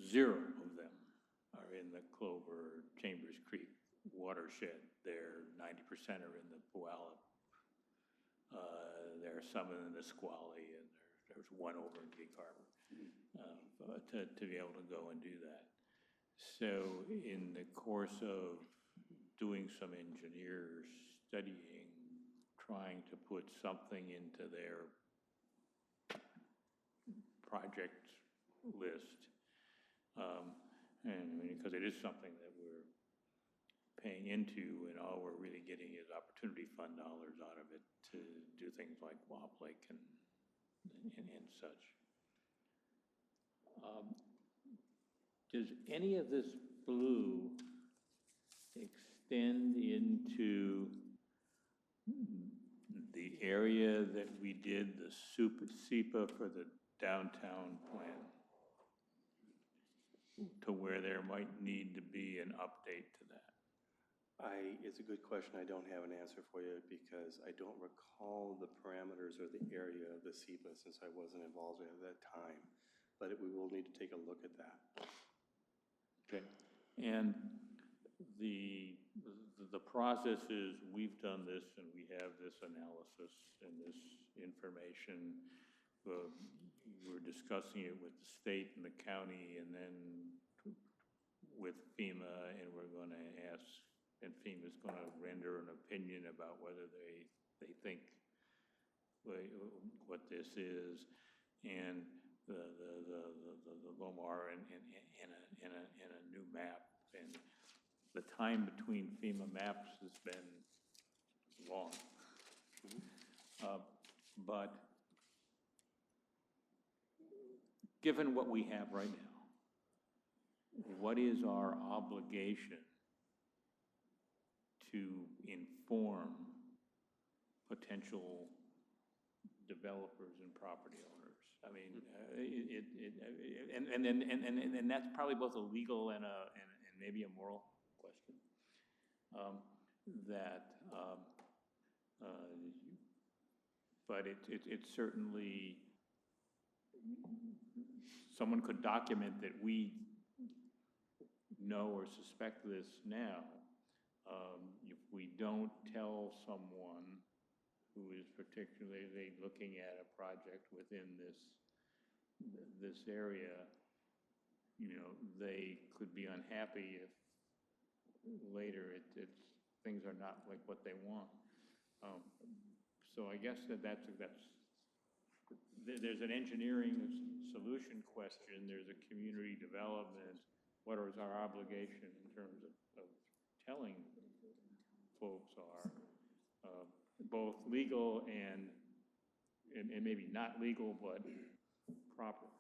0 of them are in the Clover Chambers Creek watershed. There, 90% are in the Puyallup. There are some in the Nisqually, and there's one over in Gig Harbor, to be able to go and do that. So in the course of doing some engineers studying, trying to put something into their project list, and because it is something that we're paying into, and all we're really getting is opportunity fund dollars out of it to do things like Wap Lake and such. Does any of this blue extend into the area that we did the SEPA for the downtown plan, to where there might need to be an update to that? It's a good question. I don't have an answer for you because I don't recall the parameters or the area of the SEPA since I wasn't involved at that time. But we will need to take a look at that. Okay. And the process is, we've done this and we have this analysis and this information. We're discussing it with the state and the county and then with FEMA, and we're going to ask, and FEMA's going to render an opinion about whether they think what this is, and the LOMAR and a new map. And the time between FEMA maps has been long. But given what we have right now, what is our obligation to inform potential developers and property owners? I mean, and that's probably both a legal and maybe a moral question. But it's certainly, someone could document that we know or suspect this now. If we don't tell someone who is particularly looking at a project within this area, you know, they could be unhappy if later things are not like what they want. So I guess there's an engineering solution question, there's a community development. What is our obligation in terms of telling folks are both legal and maybe not legal, but proper?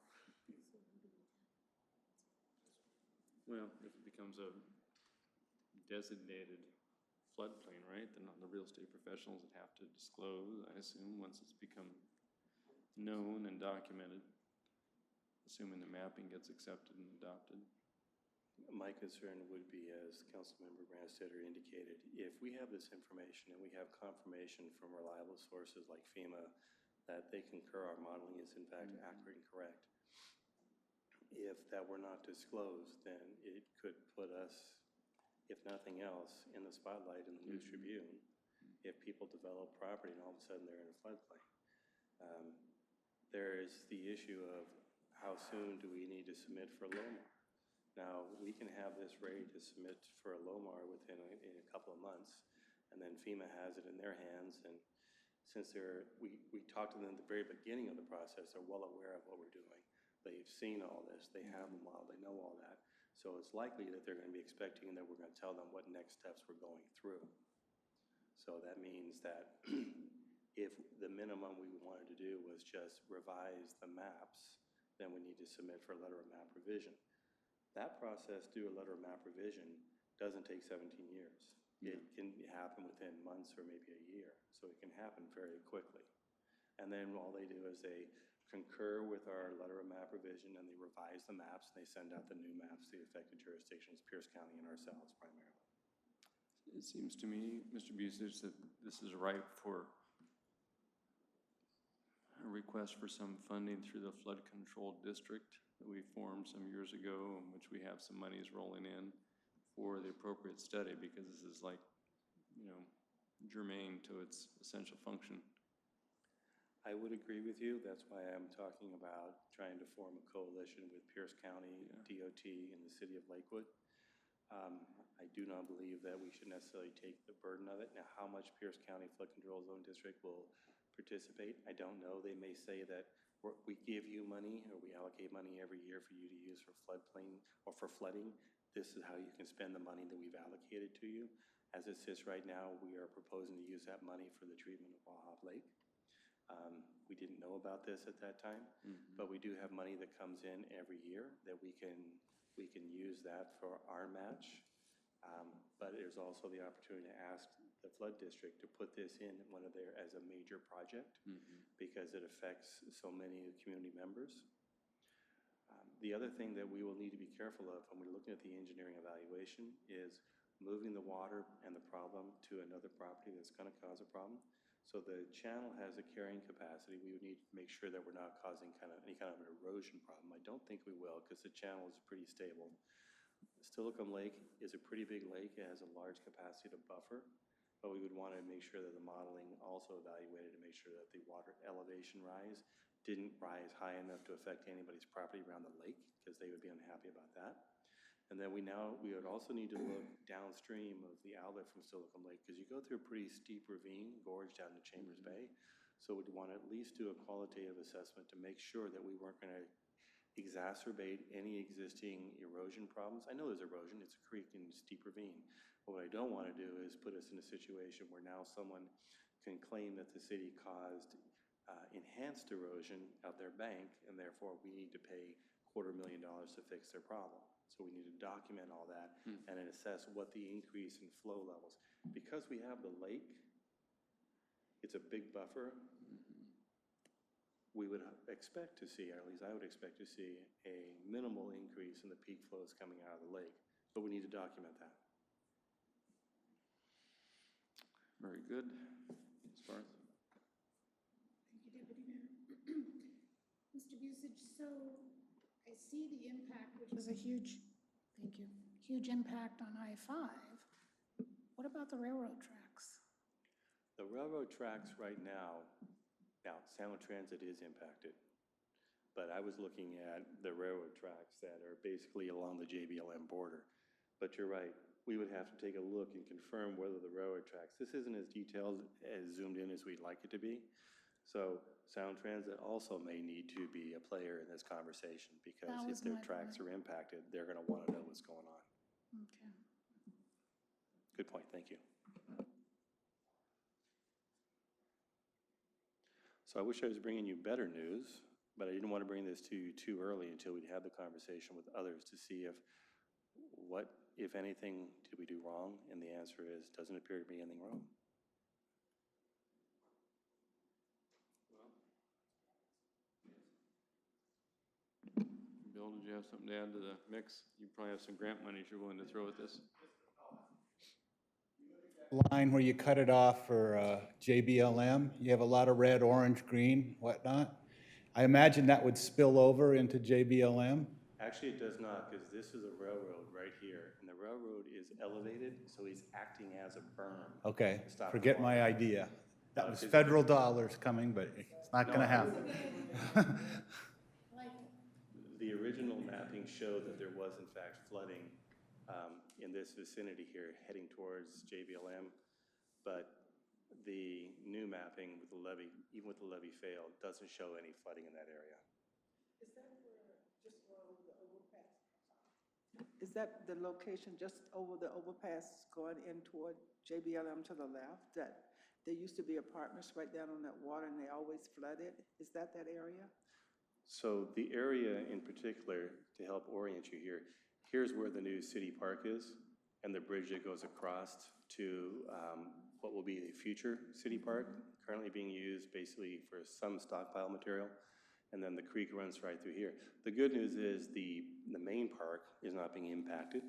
Well, if it becomes a designated floodplain, right, then the real estate professionals would have to disclose, I assume, once it's become known and documented, assuming the mapping gets accepted and adopted. My concern would be, as Councilmember Branstetter indicated, if we have this information and we have confirmation from reliable sources like FEMA that they concur our modeling is in fact accurate and correct, if that were not disclosed, then it could put us, if nothing else, in the spotlight in the News Tribune if people develop property and all of a sudden they're in a floodplain. There is the issue of how soon do we need to submit for LOMAR? Now, we can have this ready to submit for a LOMAR within in a couple of months, and then FEMA has it in their hands, and since we talked to them at the very beginning of the process, they're well aware of what we're doing. They've seen all this, they have the model, they know all that. So it's likely that they're gonna be expecting that we're gonna tell them what next steps we're going through. So that means that if the minimum we wanted to do was just revise the maps, then we need to submit for a letter of map revision. That process through a letter of map revision doesn't take 17 years. It can happen within months or maybe a year, so it can happen very quickly. And then all they do is they concur with our letter of map revision and they revise the maps and they send out the new maps to the affected jurisdictions, Pierce County and ourselves primarily. It seems to me, Mr. Busich, that this is ripe for a request for some funding through the flood control district that we formed some years ago, in which we have some monies rolling in for the appropriate study, because this is like, germane to its essential function. I would agree with you. That's why I'm talking about trying to form a coalition with Pierce County, DOT, and the city of Lakewood. I do not believe that we should necessarily take the burden of it. Now, how much Pierce County Flood Control Zone District will participate, I don't know. They may say that we give you money or we allocate money every year for you to use for floodplain or for flooding. This is how you can spend the money that we've allocated to you. As it sits right now, we are proposing to use that money for the treatment of Wahab Lake. We didn't know about this at that time, but we do have money that comes in every year that we can use that for our match. But there's also the opportunity to ask the flood district to put this in as a major project because it affects so many community members. The other thing that we will need to be careful of when we're looking at the engineering evaluation is moving the water and the problem to another property that's going to cause a problem. So the channel has a carrying capacity. We would need to make sure that we're not causing any kind of an erosion problem. I don't think we will because the channel is pretty stable. Steilacoom Lake is a pretty big lake. It has a large capacity to buffer, but we would want to make sure that the modeling also evaluated to make sure that the water elevation rise didn't rise high enough to affect anybody's property around the lake because they would be unhappy about that. And then we would also need to look downstream of the outlet from Steilacoom Lake because you go through a pretty steep ravine, gorge down to Chambers Bay. So we'd want to at least do a qualitative assessment to make sure that we weren't going to exacerbate any existing erosion problems. I know there's erosion, it's a creek and steep ravine. But what I don't want to do is put us in a situation where now someone can claim that the city caused enhanced erosion of their bank and therefore we need to pay $250,000 to fix their problem. So we need to document all that and then assess what the increase in flow levels. Because we have the lake, it's a big buffer. We would expect to see, or at least I would expect to see, a minimal increase in the peak flows coming out of the lake. But we need to document that. Very good. Ms. Barth? Thank you, Deputy Mayor. Mr. Busich, so I see the impact, which is a huge, thank you, huge impact on I-5. What about the railroad tracks? The railroad tracks right now, Sound Transit is impacted, but I was looking at the railroad tracks that are basically along the JBLM border. But you're right, we would have to take a look and confirm whether the railroad tracks, this isn't as detailed, as zoomed in as we'd like it to be. So Sound Transit also may need to be a player in this conversation because if their tracks are impacted, they're going to want to know what's going on. Okay. Good point, thank you. So I wish I was bringing you better news, but I didn't want to bring this to you too early until we'd had the conversation with others to see what, if anything, did we do wrong? And the answer is, doesn't appear to be anything wrong. Bill, Joel, did you have something to add to the mix? You probably have some grant monies you're willing to throw at this. Line where you cut it off for JBLM, you have a lot of red, orange, green, whatnot. I imagine that would spill over into JBLM. Actually, it does not, because this is a railroad right here, and the railroad is elevated, so he's acting as a berm. Okay, to stop the forget water. my idea. That was It's- federal dollars coming, but it's not gonna happen. The original mapping showed that there was in fact flooding in this vicinity here, heading towards JBLM. But the new mapping with the levee, even with the levee failed, doesn't show any flooding in that area. Is that where, just where the overpass? Is that the location just over the overpass going in toward JBLM to the left? That there used to be apartments right down on that water and they always flooded? Is that area? So the area in particular, to help orient you here, here's where the new city park is, and the bridge that goes across to what will be a future city park, currently being used basically for some stockpile material, and then the creek runs right through here. The good news is the main park is not being impacted,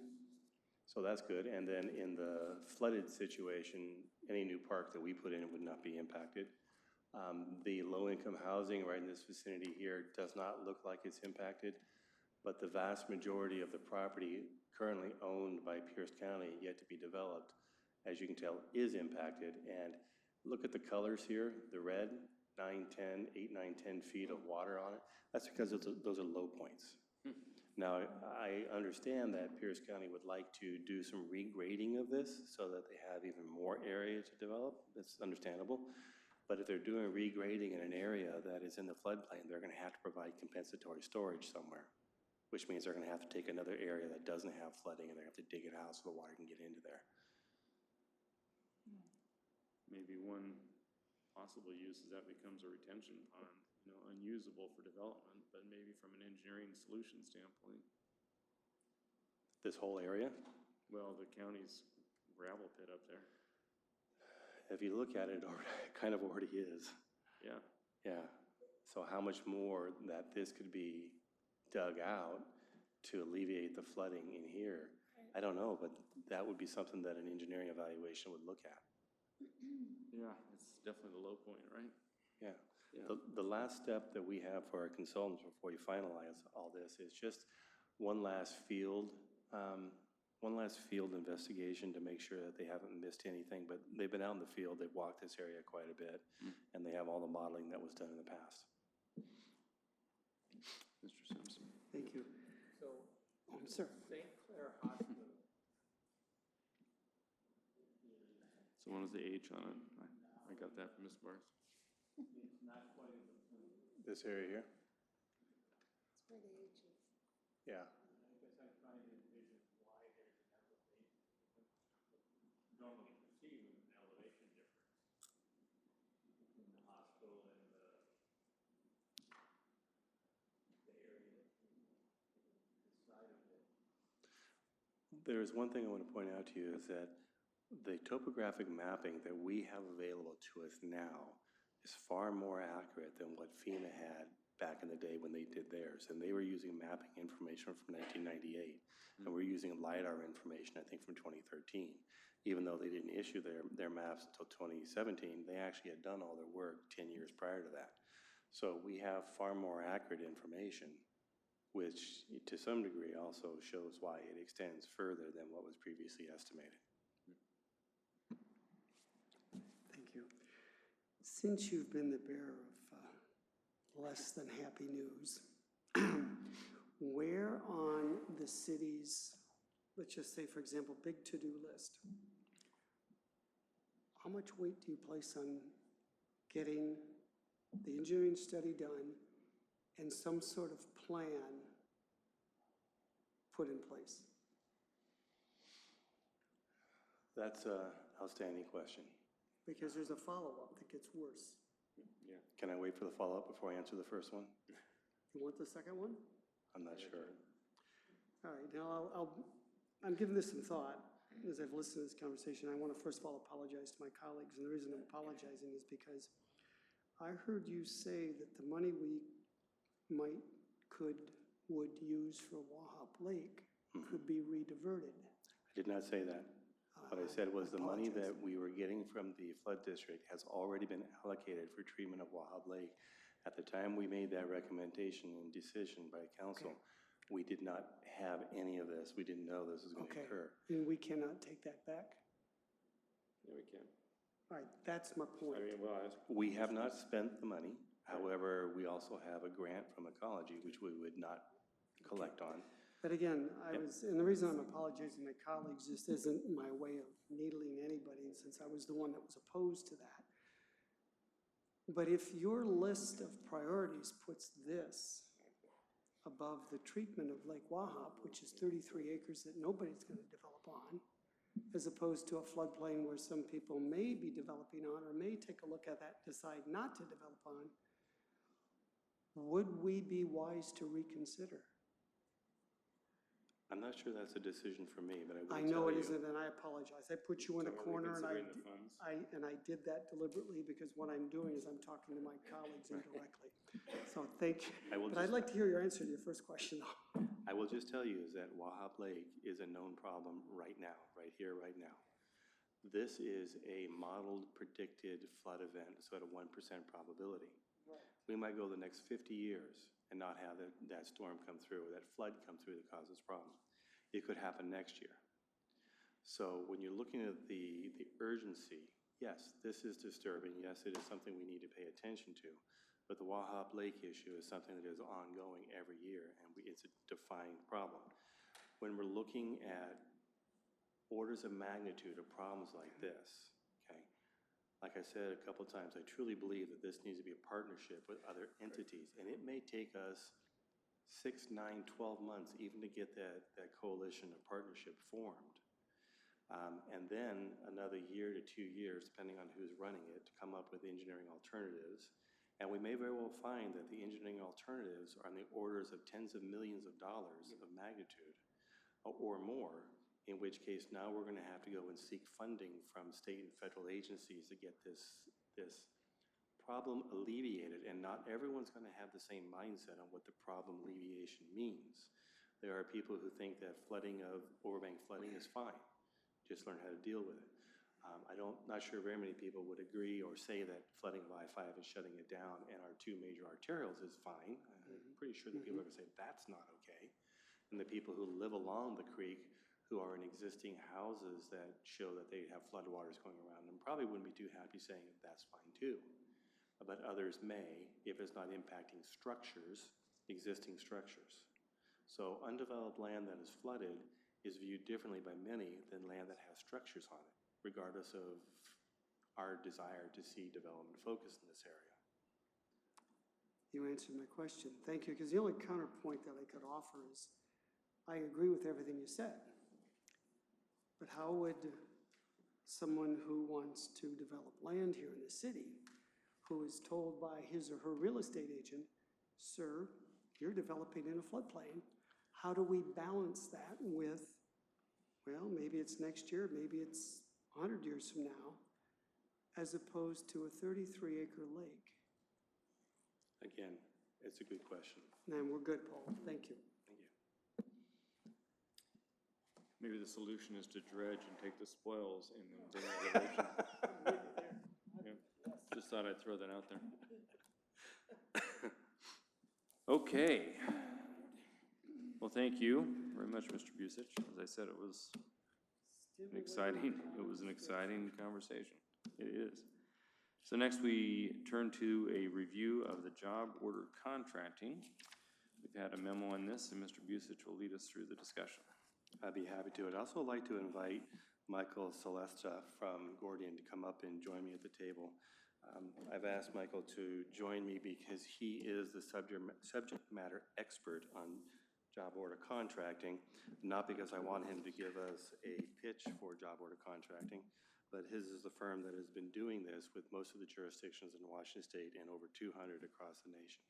so that's good. And then in the flooded situation, any new park that we put in would not be impacted. The low-income housing right in this vicinity here does not look like it's impacted, but the vast majority of the property currently owned by Pierce County, yet to be developed, as you can tell, is impacted. And look at the colors here, the red, 9, 10, 8, 9, 10 feet of water on it. That's because those are low points. Now, I understand that Pierce County would like to do some regrading of this so that they have even more area to develop. That's understandable. But if they're doing regrading in an area that is in the floodplain, they're gonna have to provide compensatory storage somewhere, which means they're gonna have to take another area that doesn't have flooding and they have to dig it out so the water can get into there. Maybe one possible use is that becomes a retention pond, you know, unusable for development, but maybe from an engineering solution standpoint. This whole area? Well, the county's gravel pit up there. If you look at it, it kind of already is. Yeah. Yeah. So how much more that this could be dug out to alleviate the flooding in here, I don't know, but that would be something that an engineering evaluation would look at. Yeah, it's definitely the low point, right? Yeah. Yeah. The last step that we have for our consultants before you finalize all this is just one last field investigation to make sure that they haven't missed anything. But they've been out in the field, they've walked this area quite a bit, and they have all the modeling that was done in the past. Mr. Simpson. Thank you. So, Sir. St. Clair Hospital. So one is the H on it. I got that from Ms. Barth. This area here? That's where the H is. Yeah. Normally perceive an elevation difference between the hospital and the area, the side of it. There is one thing I want to point out to you is that the topographic mapping that we have available to us now is far more accurate than what FEMA had back in the day when they did theirs. And they were using mapping information from 1998. And we're using LiDAR information, I think, from 2013. Even though they didn't issue their maps until 2017, they actually had done all their work 10 years prior to that. So we have far more accurate information, which to some degree also shows why it extends further than what was previously estimated. Thank you. Since you've been the bearer of less than happy news, where on the city's, let's just say, for example, big to-do list, how much weight do you place on getting the engineering study done and some sort of plan put in place? That's an outstanding question. Because there's a follow-up that gets worse. Yeah. Can I wait for the follow-up before I answer the first one? You want the second one? I'm not sure. All right, now I'm giving this some thought. As I've listened to this conversation, I want to first of all apologize to my colleagues. And the reason I'm apologizing is because I heard you say that the money we could would use for Wahop Lake could be rediverted. I did not say that. What I said was the money that apologize. we were getting from the flood district has already been allocated for treatment of Wahab Lake. At the time we made that recommendation and decision by council, we did not have any of this. We didn't know this was going to Okay, occur. and we cannot take that back? Yeah, we can. All right, that's my point. We have not spent the money. However, we also have a grant from Ecology, which we would not collect on. But again, Yep. and the reason I'm apologizing to my colleagues, this isn't my way of needling anybody, since I was the one that was opposed to that. But if your list of priorities puts this above the treatment of Lake Wahop, which is 33 acres that nobody's going to develop on, as opposed to a floodplain where some people may be developing on or may take a look at that, decide not to develop on, would we be wise to reconsider? I'm not sure that's a decision for me, but I will I tell you. know it isn't, and I apologize. I put you in a corner, and Reconsidering the funds. I did that deliberately because what I'm doing is I'm talking to my colleagues indirectly. So thank you. But I'd like to hear your answer to your first question, though. I will just tell you is that Wahab Lake is a known problem right now, right here, right now. This is a modeled predicted flood event, so at a 1% probability. We might go the next 50 years and not have that storm come through, or that flood come through that causes problem. It could happen next year. So when you're looking at the urgency, yes, this is disturbing. Yes, it is something we need to pay attention to. But the Wahop Lake issue is something that is ongoing every year, and it's a defined problem. When we're looking at orders of magnitude of problems like this, okay, like I said a couple of times, I truly believe that this needs to be a partnership with other entities, and it may take us 6, 9, 12 months even to get that coalition or partnership formed. And then another year to 2 years, depending on who's running it, to come up with engineering alternatives. And we may very well find that the engineering alternatives are in the orders of tens of millions of dollars of magnitude or more, in which case now we're going to have to go and seek funding from state and federal agencies to get this problem alleviated. And not everyone's going to have the same mindset on what the problem alleviation means. There are people who think that overbank flooding is fine. Just learn how to deal with it. I'm not sure very many people would agree or say that flooding of I-5 and shutting it down and our 2 major arterials is fine. I'm pretty sure that people are going to say that's not okay. And the people who live along the creek who are in existing houses that show that they have floodwaters going around them probably wouldn't be too happy saying that that's fine too. But others may, if it's not impacting structures, existing structures. So undeveloped land that is flooded is viewed differently by many than land that has structures on it, regardless of our desire to see development focus in this area. You answered my question. Thank you, because the only counterpoint that I could offer is I agree with everything you said. But how would someone who wants to develop land here in the city, who is told by his or her real estate agent, sir, you're developing in a floodplain, how do we balance that with, well, maybe it's next year, maybe it's 100 years from now, as opposed to a 33-acre lake? Again, it's a good question. And we're good, Paul. Thank you. Thank you. Maybe the solution is to dredge and take the spoils and then bring it to the ocean. Yeah. Just thought I'd throw that out there. Okay. Well, thank you very much, Mr. Busich. As I said, it was an exciting conversation. It is. So next we turn to a review of the job order contracting. We've had a memo on this, and Mr. Busich will lead us through the discussion. I'd be happy to. I'd also like to invite Michael Celesta from Gordian to come up and join me at the table. I've asked Michael to join me because he is the subject matter expert on job order contracting, not because I want him to give us a pitch for job order contracting, but his is the firm that has been doing this with most of the jurisdictions in Washington State and over 200 across the nation.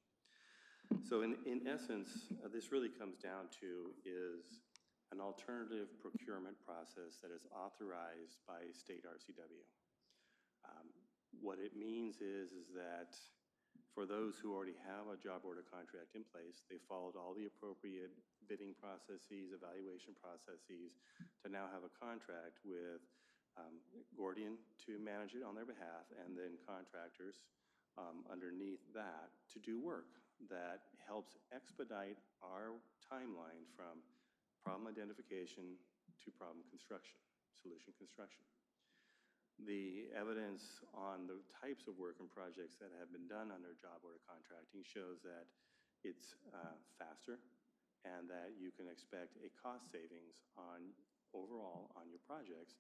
So in essence, this really comes down to is an alternative procurement process that is authorized by state RCW. What it means is that For those who already have a job order contract in place, they followed all the appropriate bidding processes, evaluation processes, to now have a contract with Gordian to manage it on their behalf, and then contractors underneath that to do work that helps expedite our timeline from problem identification to problem construction, solution construction. The evidence on the types of work and projects that have been done under job order contracting shows that it's faster and that you can expect a cost savings on overall on your projects,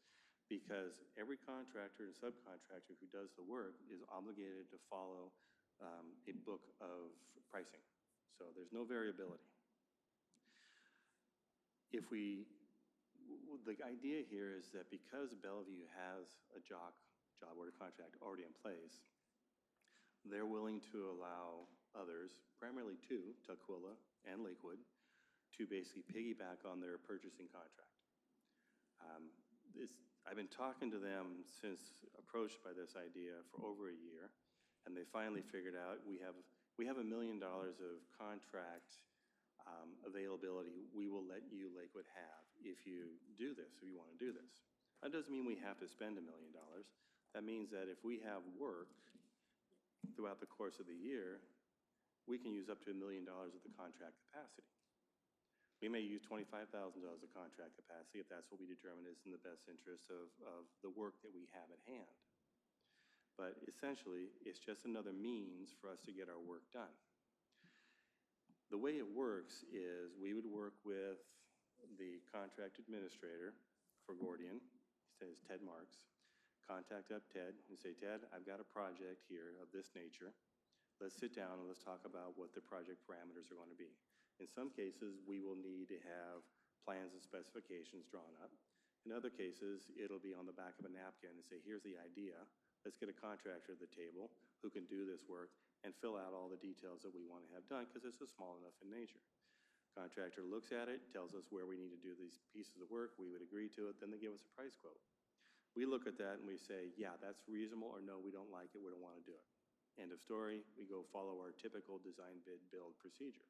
because every contractor and subcontractor who does the work is obligated to follow a book of pricing. So there's no variability. The idea here is that because Bellevue has a job order contract already in place, they're willing to allow others, primarily two, Tukwila and Lakewood, to basically piggyback on their purchasing contract. I've been talking to them since approached by this idea for over a year, and they finally figured out we have $1 million of contract availability we will let you, Lakewood, have if you do this, if you want to do this. That doesn't mean we have to spend $1 million. That means that if we have work throughout the course of the year, we can use up to $1 million of the contract capacity. We may use $25,000 of contract capacity if that's what we determine is in the best interest of the work that we have at hand. But essentially, it's just another means for us to get our work done. The way it works is we would work with the contract administrator for Gordian, his name is Ted Marks, contact up Ted and say, Ted, I've got a project here of this nature. Let's sit down and let's talk about what the project parameters are going to be. In some cases, we will need to have plans and specifications drawn up. In other cases, it'll be on the back of a napkin and say, here's the idea. Let's get a contractor at the table who can do this work and fill out all the details that we want to have done, because it's small enough in nature. Contractor looks at it, tells us where we need to do these pieces of work, we would agree to it, then they give us a price quote. We look at that and we say, yeah, that's reasonable, or no, we don't like it, we don't want to do it. End of story, we go follow our typical design bid build procedure.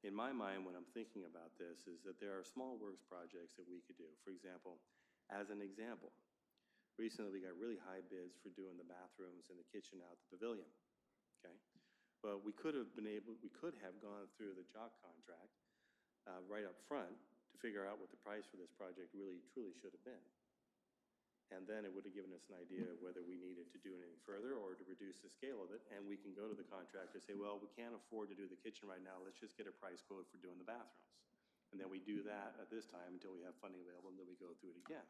In my mind, when I'm thinking about this, is that there are small works projects that we could do. For example, recently we got really high bids for doing the bathrooms and the kitchen out the pavilion. Okay, well, we could have gone through the JOC contract right up front to figure out what the price for this project really truly should have been. And then it would have given us an idea of whether we needed to do anything further or to reduce the scale of it. And we can go to the contractor and say, well, we can't afford to do the kitchen right now. Let's just get a price quote for doing the bathrooms. And then we do that at this time until we have funding available, and then we go through it again.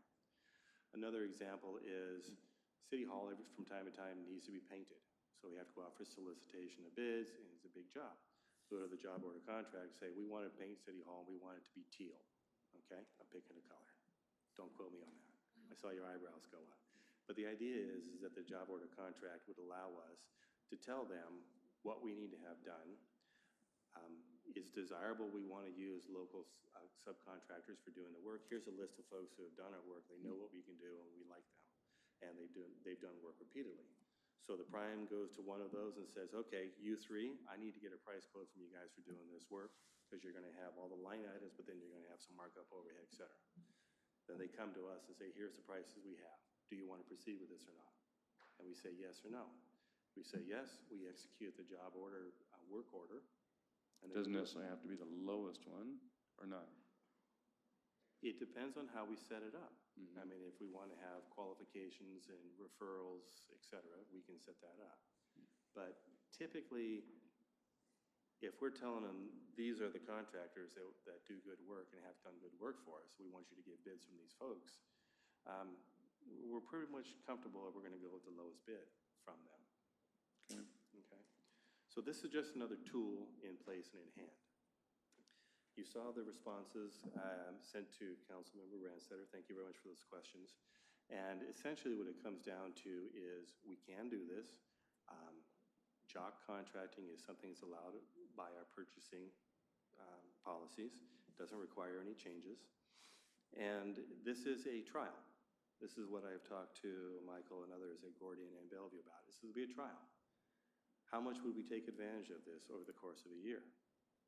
Another example is City Hall, from time to time, needs to be painted. So we have to go out for solicitation of bids, and it's a big job. Go to the job order contract, say, we want to paint City Hall, and we want it to be teal. Okay, I'm picking a color. Don't quote me on that. I saw your eyebrows go up. But the idea is that the job order contract would allow us to tell them what we need to have done. It's desirable we want to use local subcontractors for doing the work. Here's a list of folks who have done our work. They know what we can do, and we like them. And they've done work repeatedly. So the prime goes to one of those and says, okay, you three, I need to get a price quote from you guys for doing this work, because you're going to have all the line items, but then you're going to have some markup overhead, et cetera. Then they come to us and say, here's the prices we have. Do you want to proceed with this or not? And we say yes or no. We say yes, we execute the job order, work order. And Doesn't necessarily have to be the lowest one, or not? It depends on how we set it up. Mm-hmm. I mean, if we want to have qualifications and referrals, et cetera, we can set that up. But typically, if we're telling them, these are the contractors that do good work and have done good work for us, we want you to get bids from these folks, we're pretty much comfortable that we're going to go with the lowest bid from them. Okay. Okay. So this is just another tool in place and in hand. You saw the responses sent to Councilmember Ranstetter. Thank you very much for those questions. And essentially what it comes down to is we can do this. JOC contracting is something that's allowed by our purchasing policies. It doesn't require any changes. And this is a trial. This is what I've talked to Michael and others at Gordian and Bellevue about. This will be a trial. how much would we take advantage of this over the course of a year?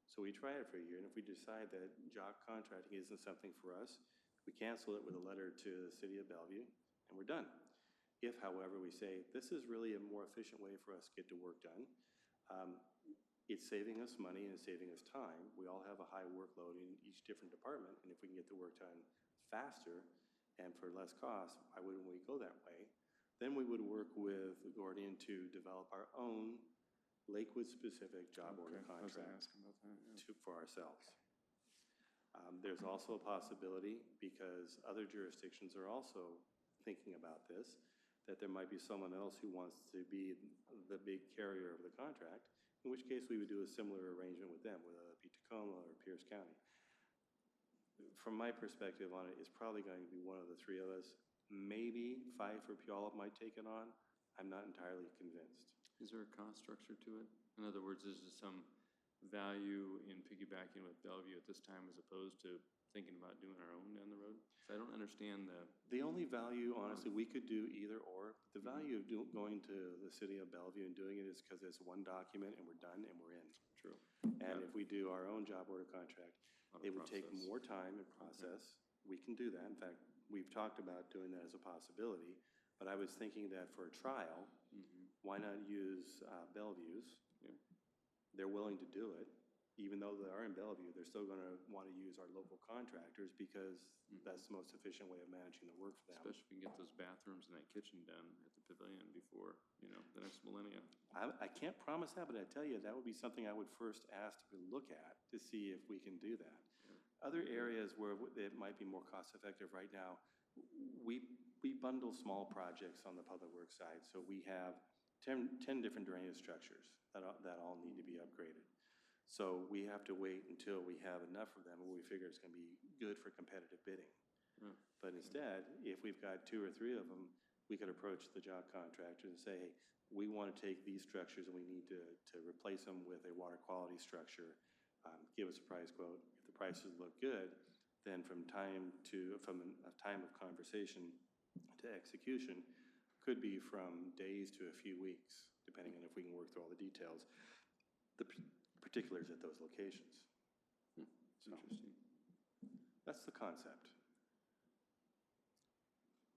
So we try it for a year, and if we decide that job contracting isn't something for us, we cancel it with a letter to the city of Bellevue, and we're done. If, however, we say, this is really a more efficient way for us to get the work done, it's saving us money and it's saving us time. We all have a high workload in each different department, and if we can get the work done faster and for less cost, why wouldn't we go that way? Then we would work with Gordian to develop our own Lakewood-specific job order Okay, I was gonna contract ask about that, yeah. for ourselves. There's also a possibility, because other jurisdictions are also thinking about this, that there might be someone else who wants to be the big carrier of the contract, in which case we would do a similar arrangement with them, whether it be Tacoma or Pierce County. From my perspective on it, it's probably going to be one of the three of us. Maybe Fife or Puyallup might take it on. I'm not entirely convinced. Is there a cost structure to it? In other words, is there some value in piggybacking with Bellevue at this time as opposed to thinking about doing our own down the road? I don't understand The only value, honestly, we could do either or. The value of going to the city of Bellevue and doing it is because it's one document and we're done and we're in. True. And if we do our own job order contract, it would take more time and process. We can do that. In fact, we've talked about doing that as a possibility, but I was thinking that for a trial, why not use Bellevue's? Yeah. They're willing to do it. Even though they are in Bellevue, they're still going to want to use our local contractors because that's the most efficient way of managing the work for them. Especially if we can get those bathrooms and that kitchen done at the pavilion before, the next millennium. I can't promise that, but I tell you, that would be something I would first ask to look at to see if we can do that. Other areas where it might be more cost-effective right now, we bundle small projects on the public works side. So we have 10 different drainage structures that all need to be upgraded. So we have to wait until we have enough of them, and we figure it's going to be good for competitive bidding. But instead, if we've got 2 or 3 of them, we could approach the job contractor and say, hey, we want to take these structures and we need to replace them with a water quality structure. Give us a price quote. If the prices look good, then from a time of conversation to execution could be from days to a few weeks, depending on if we can work through all the details. The particulars at those locations. Interesting. That's the concept.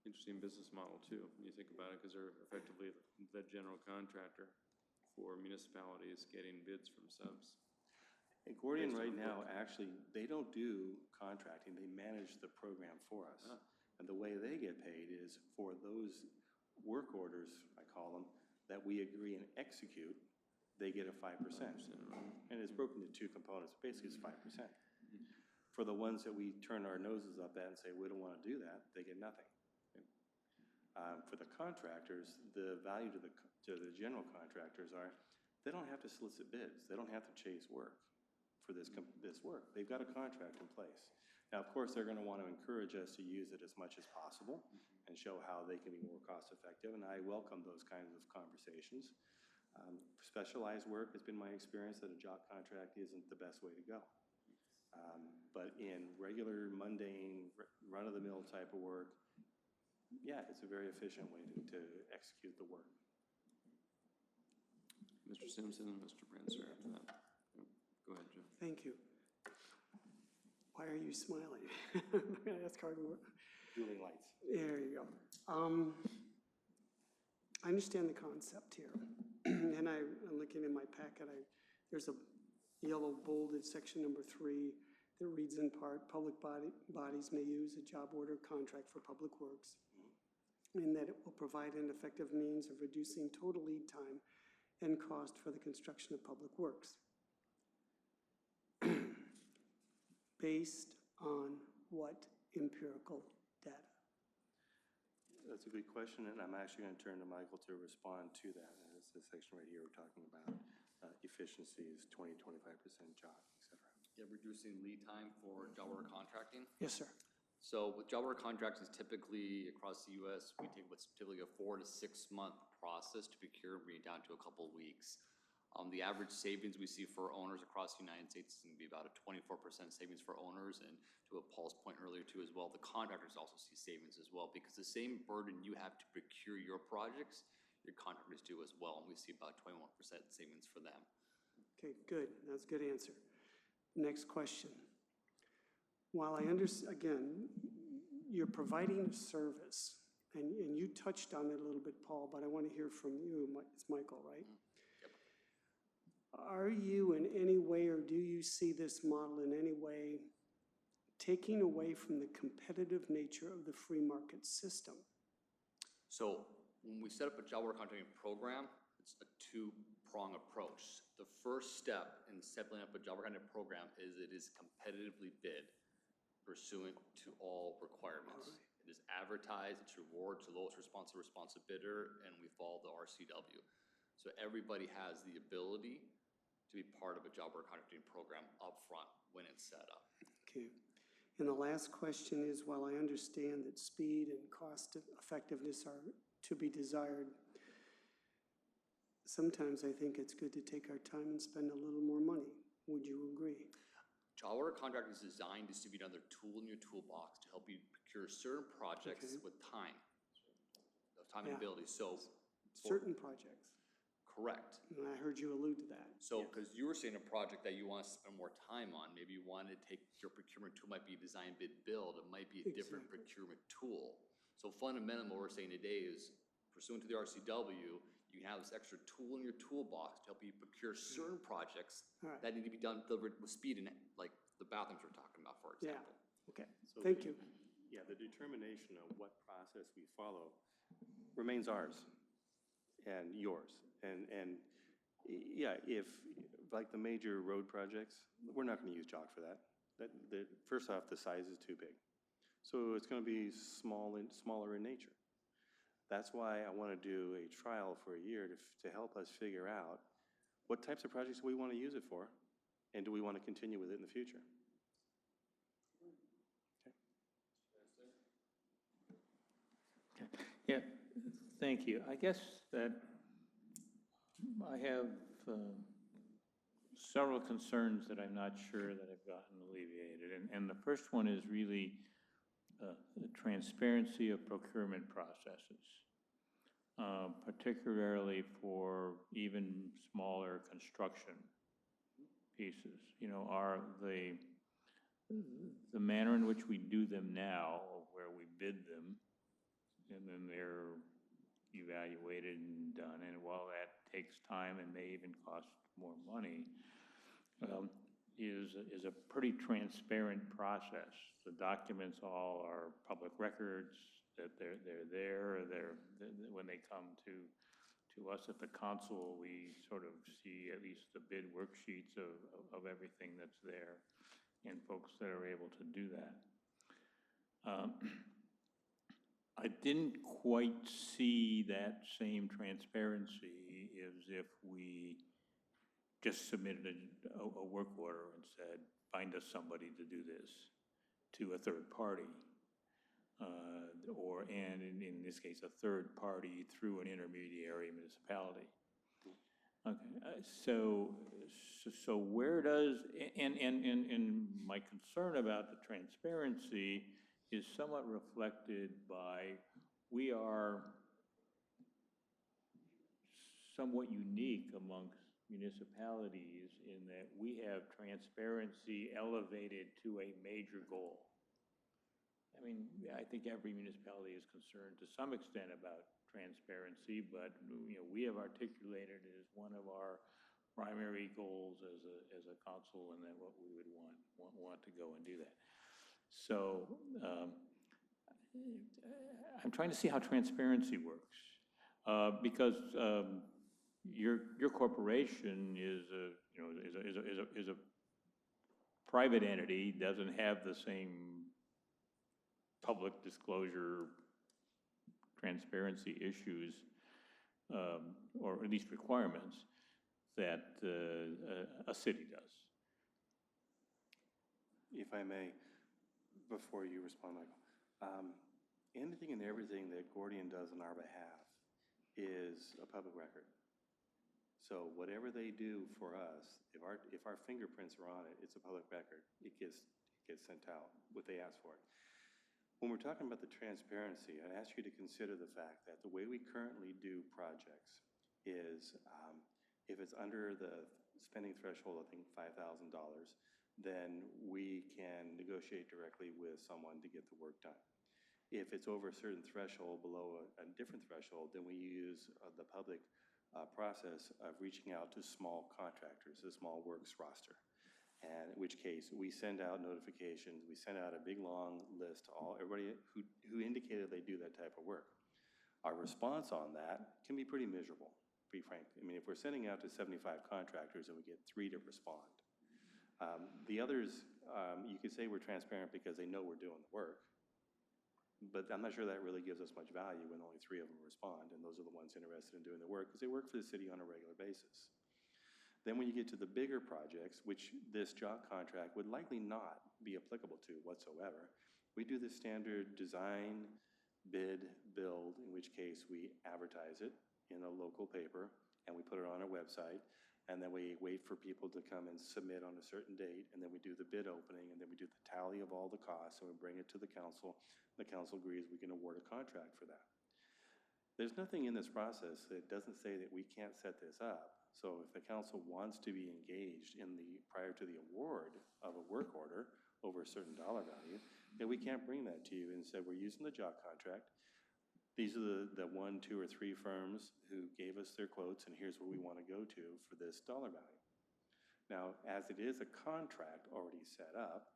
Interesting business model too, when you think about it, because they're effectively the general contractor for municipalities getting bids from subs. And Gordian right now, actually, they don't do contracting, they manage the program for us. And the way they get paid is for those work orders, I call them, that we agree and execute, they get a 5%. And it's broken into 2 components. Basically, it's 5%. For the ones that we turn our noses up at and say, we don't want to do that, they get nothing. For the contractors, the value to the general contractors are, they don't have to solicit bids. They don't have to chase work for this work. They've got a contract in place. Now, of course, they're going to want to encourage us to use it as much as possible and show how they can be more cost effective, and I welcome those kinds of conversations. For specialized work, it's been my experience that a job contract isn't the best way to go. But in regular, mundane, run-of-the-mill type of work, yeah, it's a very efficient way to execute the work. Mr. Simpson and Mr. Prancer after that. Go ahead, Joe. Thank you. Why are you smiling? I'm going to ask Hardmore. Dueling lights. There you go. I understand the concept here. And I'm looking in my packet, there's a yellow bolded section number 3 that reads in part, public bodies may use a job order contract for public works, and that it will provide an effective means of reducing total lead time and cost for the construction of public works. Based on what empirical data? That's a good question, and I'm actually going to turn to Michael to respond to that. It's the section right here we're talking about efficiencies, 20, 25% job, et cetera. Yeah, reducing lead time for job order contracting. Yes, sir. So with job order contracts, is typically across the U.S., we take what's typically a 4 to 6 month process to procure, bring it down to a couple of weeks. The average savings we see for owners across the United States is going to be about a 24% savings for owners, and to Paul's point earlier too as well, the contractors also see savings as well, because the same burden you have to procure your projects, your contractors do as well, and we see about 21% savings for them. Okay, good. That's a good answer. Next question. While I understand, again, you're providing a service, and you touched on it a little bit, Paul, but I want to hear from you. It's Michael, right? Yep. Are you in any way, or do you see this model in any way taking away from the competitive nature of the free market system? So when we set up a job work contracting program, it's a two-prong approach. The first step in setting up a job work contracting program is it is competitively bid pursuant to all requirements. It is advertised, it's rewarded to lowest responsive bidder, and we follow the RCW. So everybody has the ability to be part of a job work contracting program upfront when it's set up. Okay. And the last question is, while I understand that speed and cost effectiveness are to be desired, sometimes I think it's good to take our time and spend a little more money. Would you agree? Job order contract is designed to be another tool in your toolbox to help you procure certain projects with time and ability. So certain projects. Correct. And I heard you allude to that. So, because you were saying a project that you want to spend more time on, maybe you want to take your procurement tool, might be design, bid, build, it might be a different procurement tool. So fundamentally, what we're saying today is pursuant to the RCW, you have this extra tool in your toolbox to help you procure certain projects that need to be delivered with speed, and like the bathrooms we're talking about, for example. Okay, So thank you. Yeah, the determination of what process we follow remains ours and yours. And yeah, if, like the major road projects, we're not going to use JOC for that. First off, the size is too big. So it's going to be smaller in nature. That's why I want to do a trial for a year to help us figure out what types of projects we want to use it for, and do we want to continue with it in the future. Yeah, thank you. I guess that I have several concerns that I'm not sure that have gotten alleviated. And the first one is really the transparency of procurement processes, particularly for even smaller construction pieces. You know, are the manner in which we do them now, where we bid them, and then they're evaluated and done, and while that takes time and may even cost more money, is a pretty transparent process. The documents all are public records, that they're there, when they come to us at the council, we sort of see at least the bid worksheets of everything that's there, and folks that are able to do that. I didn't quite see that same transparency as if we just submitted a work order and said, find us somebody to do this, to a third party. And in this case, a third party through an intermediary municipality. Okay, so where does, and my concern about the transparency is somewhat reflected by, we are somewhat unique amongst municipalities in that we have transparency elevated to a major goal. I mean, I think every municipality is concerned to some extent about transparency, but you know, we have articulated it as one of our primary goals as a council, and then what we would want to go and do that. So I'm trying to see how transparency works, because your corporation is a private entity, doesn't have the same public disclosure transparency issues, or at least requirements, that a city does. If I may, before you respond, Michael, anything and everything that Gordian does on our behalf is a public record. So whatever they do for us, if our fingerprints are on it, it's a public record. It gets sent out, what they ask for. When we're talking about the transparency, I'd ask you to consider the fact that the way we currently do projects is if it's under the spending threshold, I think $5,000, then we can negotiate directly with someone to get the work done. If it's over a certain threshold, below a different threshold, then we use the public process of reaching out to small contractors, the small works roster. And in which case, we send out notifications, we send out a big, long list to everybody who indicated they do that type of work. Our response on that can be pretty miserable, to be frank. I mean, if we're sending out to 75 contractors and we get 3 to respond. The others, you could say we're transparent because they know we're doing the work, but I'm not sure that really gives us much value when only 3 of them respond, and those are the ones interested in doing the work because they work for the city on a regular basis. Then when you get to the bigger projects, which this job contract would likely not be applicable to whatsoever, we do the standard design, bid, build, in which case we advertise it in a local paper and we put it on our website, and then we wait for people to come and submit on a certain date, and then we do the bid opening, and then we do the tally of all the costs, and we bring it to the council. The council agrees we can award a contract for that. There's nothing in this process that doesn't say that we can't set this up. So if the council wants to be engaged prior to the award of a work order over a certain dollar value, then we can't bring that to you and say, we're using the job contract. These are the 1, 2, or 3 firms who gave us their quotes, and here's where we want to go to for this dollar value. Now, as it is a contract already set up,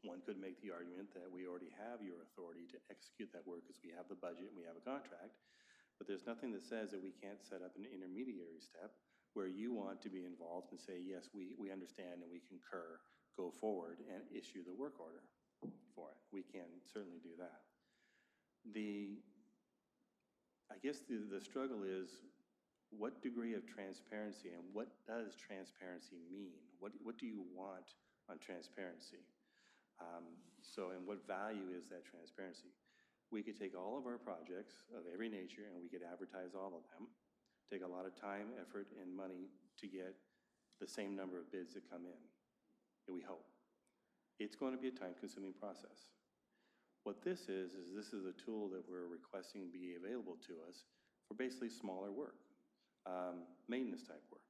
one could make the argument that we already have your authority to execute that work because we have the budget and we have a contract, but there's nothing that says that we can't set up an intermediary step where you want to be involved and say, yes, we understand and we concur, go forward and issue the work order for it. We can certainly do that. I guess the struggle is what degree of transparency and what does transparency mean? What do you want on transparency? And what value is that transparency? We could take all of our projects of every nature and we could advertise all of them, take a lot of time, effort, and money to get the same number of bids that come in, and we hope. It's going to be a time-consuming process. What this is a tool that we're requesting be available to us for basically smaller work, maintenance type work.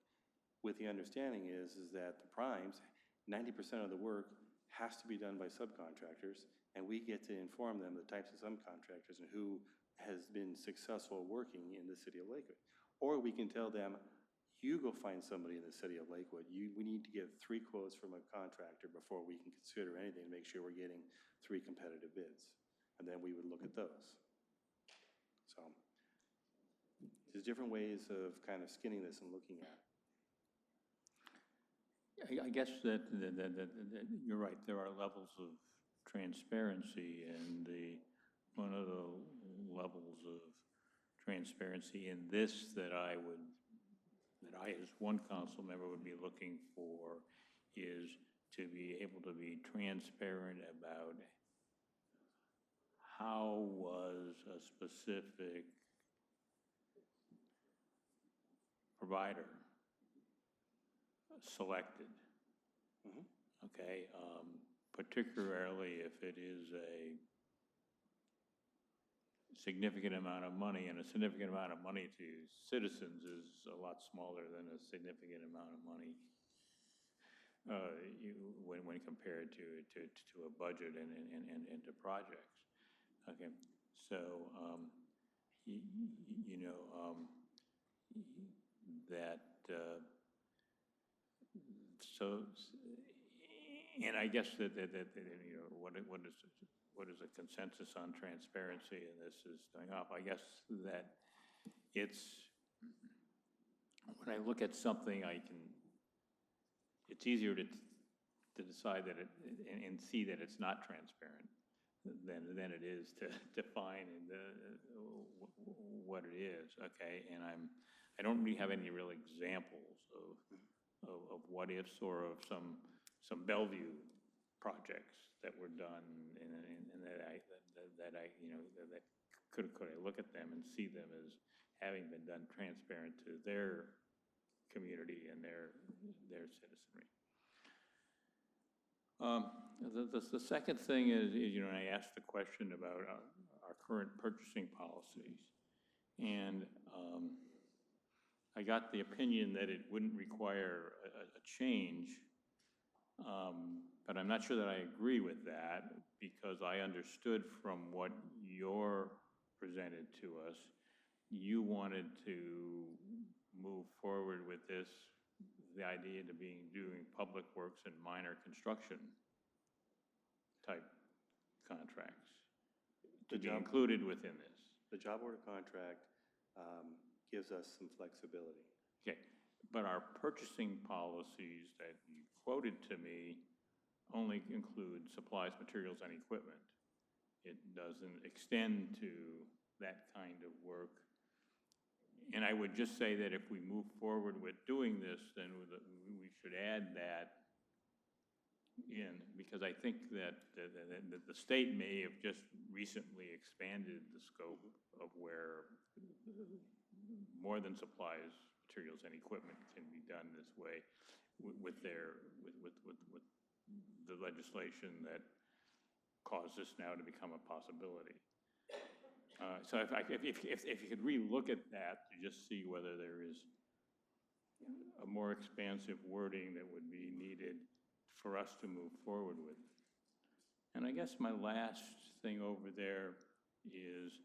With the understanding is that the primes, 90% of the work has to be done by subcontractors, and we get to inform them the types of subcontractors and who has been successful working in the city of Lakewood. Or we can tell them, you go find somebody in the city of Lakewood. We need to get 3 quotes from a contractor before we can consider anything to make sure we're getting 3 competitive bids. And then we would look at those. So there's different ways of kind of skinning this and looking at it. I guess that you're right. There are levels of transparency, and one of the levels of transparency in this that I, as one council member, would be looking for is to be able to be transparent about how was a specific provider selected. Okay, particularly if it is a significant amount of money, and a significant amount of money to citizens is a lot smaller than a significant amount of money when compared to a budget and to projects. Okay, so and I guess that what is a consensus on transparency, and this is going up. I guess that when I look at something, it's easier to decide that and see that it's not transparent than it is to define what it is. Okay, and I don't really have any real examples of what ifs or of some Bellevue projects that were done and that I could I look at them and see them as having been done transparent to their community and their citizenry. The second thing is, you know, I asked the question about our current purchasing policies. And I got the opinion that it wouldn't require a change. But I'm not sure that I agree with that, because I understood from what you're presented to us, you wanted to move forward with this, the idea to doing public works and minor construction type contracts to be included within this. The job order contract gives us some flexibility. Okay, but our purchasing policies that you quoted to me only include supplies, materials, and equipment. It doesn't extend to that kind of work. And I would just say that if we move forward with doing this, then we should add that in, because I think that the state may have just recently expanded the scope of where more than supplies, materials, and equipment can be done this way with the legislation that caused this now to become a possibility. So if you could relook at that to just see whether there is a more expansive wording that would be needed for us to move forward with. And I guess my last thing over there is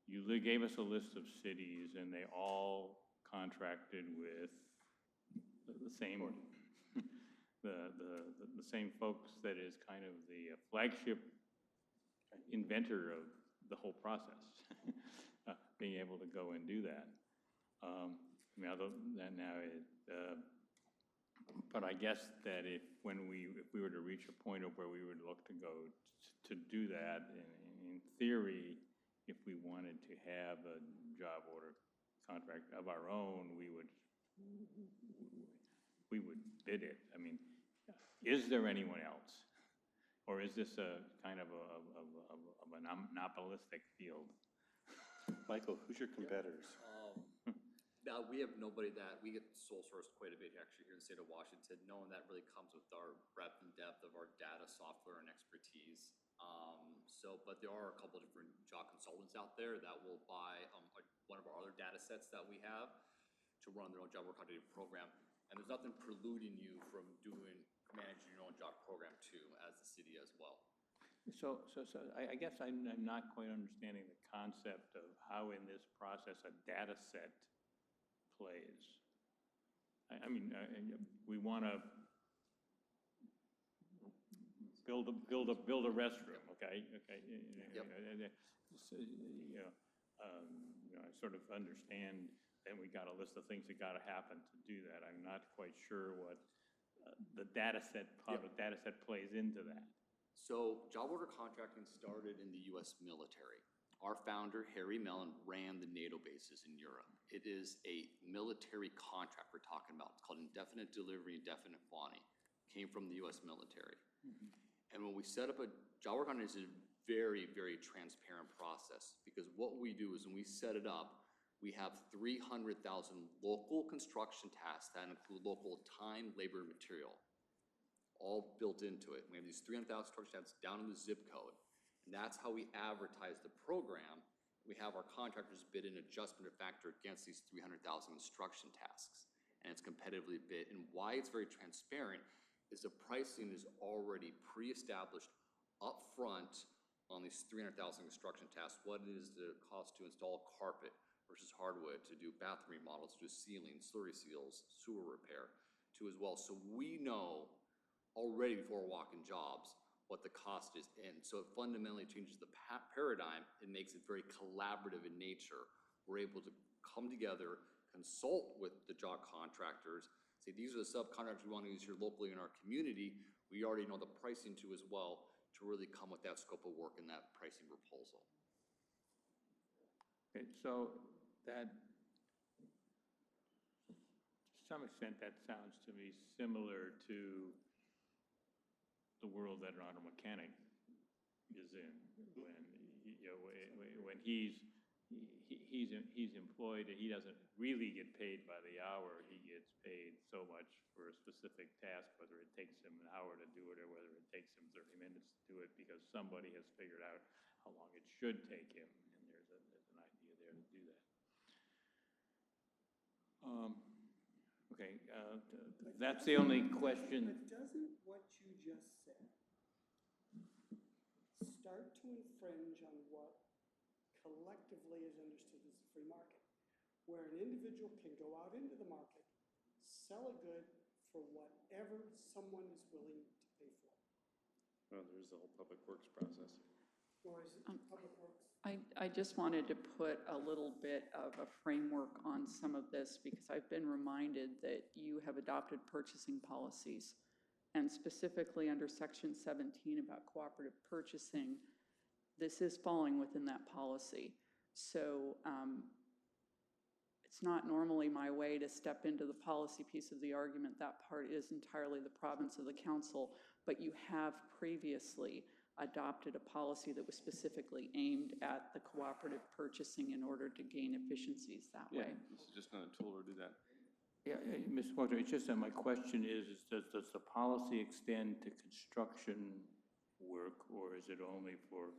you gave us a list of cities and they all contracted with the same the same folks that is kind of the flagship inventor of the whole process, being able to go and do that. But I guess that if we were to reach a point of where we would look to go to do that, in theory, if we wanted to have a job order contract of our own, we would bid it. I mean, is there anyone else? Or is this a kind of a monopolistic field? Michael, who's your competitors? Now, we have nobody that, we get sole sourced quite a bit actually here in the state of Washington. No one that really comes with our breadth and depth of our data, software, and expertise. But there are a couple of different job consultants out there that will buy one of our other data sets that we have to run their own job work contracting program. And there's nothing preluding you from managing your own job program too, as the city as well. So I guess I'm not quite understanding the concept of how in this process a data set plays. I mean, we want to build a restroom, okay? Yep. I sort of understand, and we got a list of things that got to happen to do that. I'm not quite sure what the data set, public data set plays into that. So job order contracting started in the U.S. military. Our founder, Harry Mellon, ran the NATO bases in Europe. It is a military contract we're talking about. It's called indefinite delivery, indefinite quantity. Came from the U.S. military. Mm-hmm. And when we set up a job order contract, it's a very, very transparent process, because what we do is when we set it up, we have 300,000 local construction tasks that include local time, labor, and material, all built into it. We have these 300,000 construction tasks down in the zip code. And that's how we advertise the program. We have our contractors bid an adjustment factor against these 300,000 construction tasks. And it's competitively bid. And why it's very transparent is the pricing is already pre-established up front on these 300,000 construction tasks. What is the cost to install carpet versus hardwood, to do bathroom remodels, to do ceilings, slurry seals, sewer repair, too as well. So we know already before walking jobs what the cost is. And so it fundamentally changes the paradigm. It makes it very collaborative in nature. We're able to come together, consult with the job contractors, say, these are the subcontractors we want to use here locally in our community. We already know the pricing too as well, to really come with that scope of work and that pricing proposal. Okay, so that, to some extent, that sounds to me similar to the world that an auto mechanic is in when he's he's employed, he doesn't really get paid by the hour. He gets paid so much for a specific task, whether it takes him an hour to do it or whether it takes him 30 minutes to do it, because somebody has figured out how long it should take him, and there's an idea there to do that. Okay, that's the only question. But doesn't what you just said start to infringe on what collectively is understood as the free market, where an individual can go out into the market, sell a good for whatever someone is willing to pay for? Well, there's the whole public works process. Or is it public works? I just wanted to put a little bit of a framework on some of this, because I've been reminded that you have adopted purchasing policies, and specifically under Section 17 about cooperative purchasing, this is falling within that policy. So it's not normally my way to step into the policy piece of the argument. That part is entirely the province of the council, but you have previously adopted a policy that was specifically aimed at the cooperative purchasing in order to gain efficiencies that way. Yeah, this is just another tool to do that. Yeah, Mr. Walter, it's just that my question is does the policy extend to construction work, or is it only for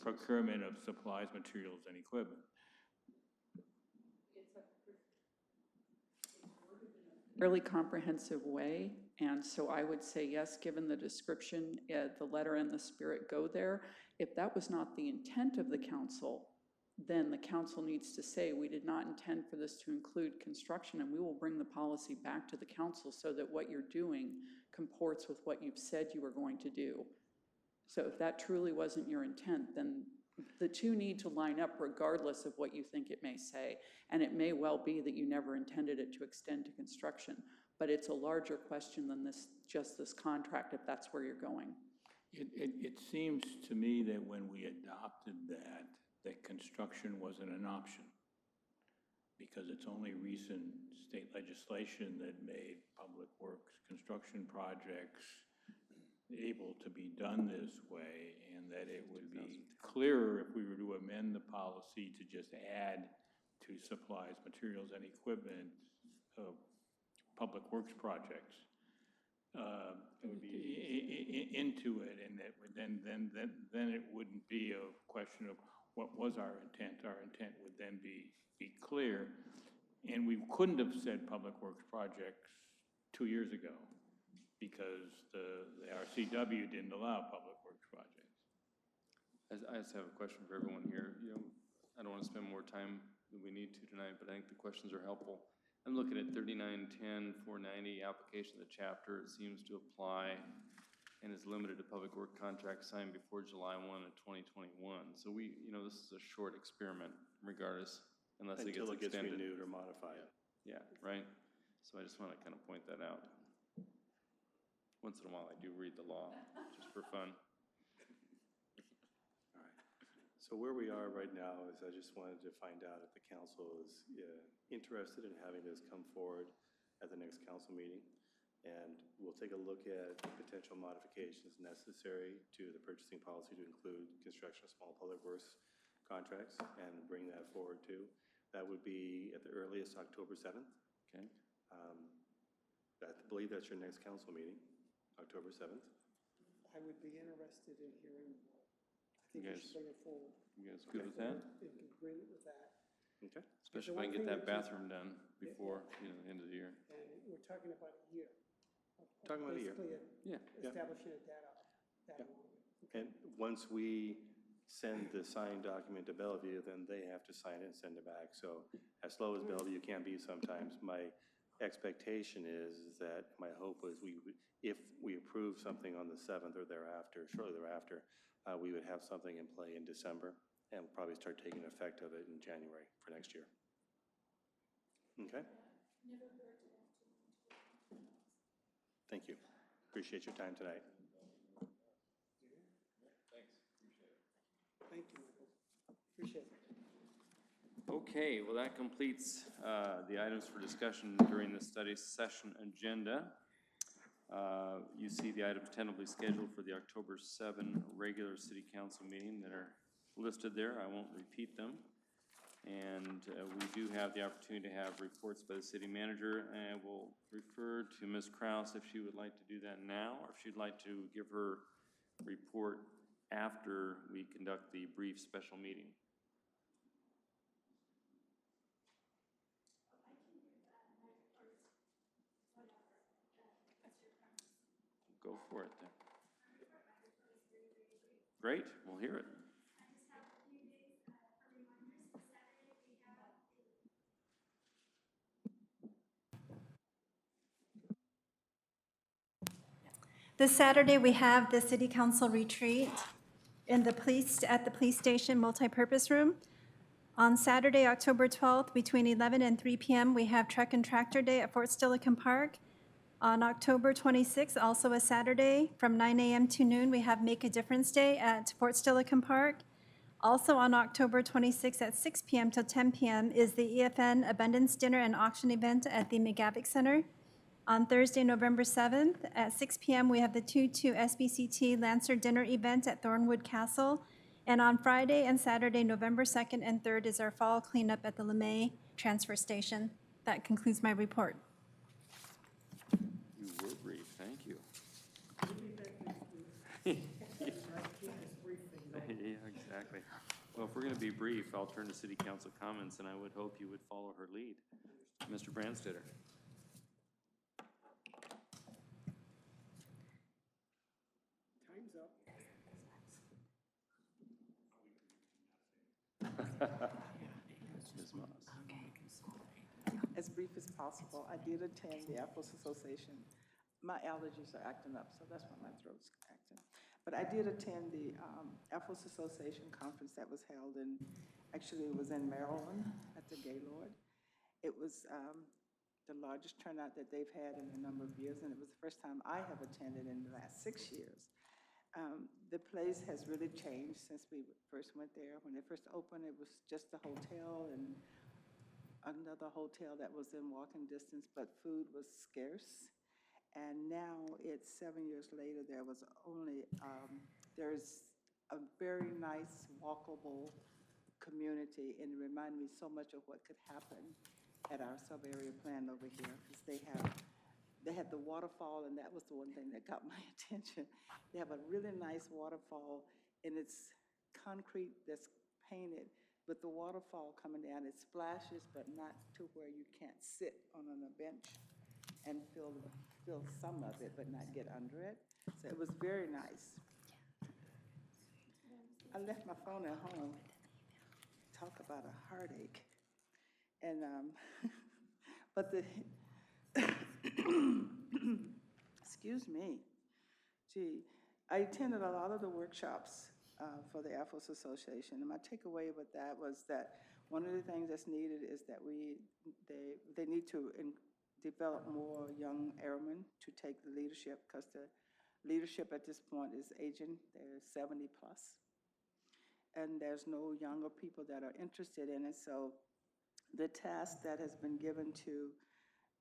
procurement of supplies, materials, and equipment? Really comprehensive way, and so I would say yes, given the description, the letter and the spirit go there. If that was not the intent of the council, then the council needs to say, we did not intend for this to include construction, and we will bring the policy back to the council so that what you're doing comports with what you've said you were going to do. So if that truly wasn't your intent, then the two need to line up regardless of what you think it may say. And it may well be that you never intended it to extend to construction, but it's a larger question than just this contract, if that's where you're going. It seems to me that when we adopted that construction wasn't an option, because it's only recent state legislation that made public works construction projects able to be done this way, and that it would be clearer if we were to amend the policy to just add to supplies, materials, and equipment public works projects into it, and that would then it wouldn't be a question of what was our intent. Our intent would then be clear, and we couldn't have said public works projects 2 years ago, because the RCW didn't allow public works projects. I just have a question for everyone here. I don't want to spend more time than we need to tonight, but I think the questions are helpful. I'm looking at 3910 490 application of the chapter. It seems to apply and is limited to public work contracts signed before July 1 of 2021. So this is a short experiment, regardless, unless it gets extended. Renewed or modified. Yeah, right. So I just want to kind of point that out. Once in a while, I do read the law, just for fun. All right. So where we are right now is I just wanted to find out if the council is interested in having this come forward at the next council meeting. And we'll take a look at potential modifications necessary to the purchasing policy to include construction of small public works contracts and bring that forward too. That would be at the earliest October 7th. Okay. I believe that's your next council meeting. October 7th. I would be interested in hearing more. I think we should bring it forward. You guys good with that? In agreement with that. Okay. Especially if I can get that bathroom done before the end of the year. And we're talking about a year. Talking about a year. Basically, Yeah. establishing a data. And once we send the signed document to Bellevue, then they have to sign it and send it back. So as slow as Bellevue can be sometimes, my expectation is that, my hope is if we approve something on the 7th or thereafter, shortly thereafter, we would have something in play in December and we'll probably start taking effect of it in January for next year. Okay? Thank you. Appreciate your time tonight. Thanks. Appreciate it. Thank you, Michael. Appreciate it. Okay, well, that completes the items for discussion during the study session agenda. You see the items tentatively scheduled for the October 7 regular city council meeting that are listed there. I won't repeat them. And we do have the opportunity to have reports by the city manager, and we'll refer to Ms. Kraus if she would like to do that now, or if she'd like to give her report after we conduct the brief special meeting. Go for it then. Great, we'll hear it. This Saturday, we have the City Council retreat at the police station multipurpose room. On Saturday, October 12th, between 11 and 3 p.m., we have Truck and Tractor Day at Fort Steilacoom Park. On October 26th, also a Saturday, from 9 a.m. to noon, we have Make a Difference Day at Fort Steilacoom Park. Also on October 26th at 6 p.m. till 10 p.m. is the EFN Abundance Dinner and Auction event at the McGavick Center. On Thursday, November 7th, at 6 p.m., we have the 2-2 SBCT Lancer Dinner event at Thornwood Castle. And on Friday and Saturday, November 2nd and 3rd, is our fall cleanup at the LeMay Transfer Station. That concludes my report. You were brief, thank you. Yeah, exactly. Well, if we're going to be brief, I'll turn to city council comments, and I would hope you would follow her lead. Mr. Brandstetter. Time's up. Ms. Moss. As brief as possible, I did attend the Apples Association. My allergies are acting up, so that's why my throat's acting. But I did attend the Apples Association conference that was held in, actually it was in Maryland at the Gaylord. It was the largest turnout that they've had in a number of years, and it was the first time I have attended in the last 6 years. The place has really changed since we first went there. When it first opened, it was just a hotel and another hotel that was in walking distance, but food was scarce. And now it's 7 years later, there's a very nice walkable community, and it reminded me so much of what could happen at our sub-area plan over here, because they had the waterfall, and that was the one thing that got my attention. They have a really nice waterfall, and it's concrete that's painted, with the waterfall coming down. It splashes, but not to where you can't sit on a bench and feel some of it, but not get under it. So it was very nice. I left my phone at home. Talk about a heartache. And, but excuse me, gee, I attended a lot of the workshops for the Apples Association, and my takeaway with that was that one of the things that's needed is that they need to develop more young airmen to take the leadership, because the leadership at this point is aging. They're 70 plus, and there's no younger people that are interested in it. So the task that has been given to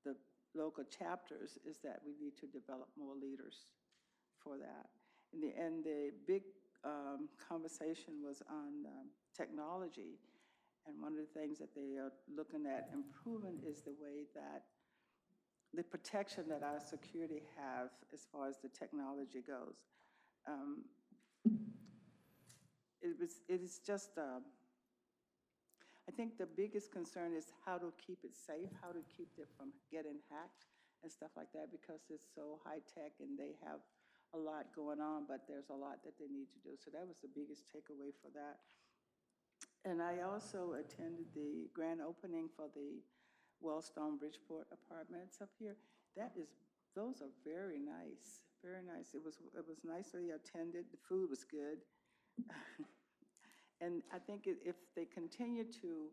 the local chapters is that we need to develop more leaders for that. And the big conversation was on technology, and one of the things that they are looking at improving is the way that the protection that our security have as far as the technology goes. It is just, I think the biggest concern is how to keep it safe, how to keep it from getting hacked and stuff like that, because it's so high tech and they have a lot going on, but there's a lot that they need to do. So that was the biggest takeaway for that. And I also attended the grand opening for the Wellstone Bridgeport apartments up here. Those are very nice, very nice. It was nicely attended. The food was good. And I think if they continue to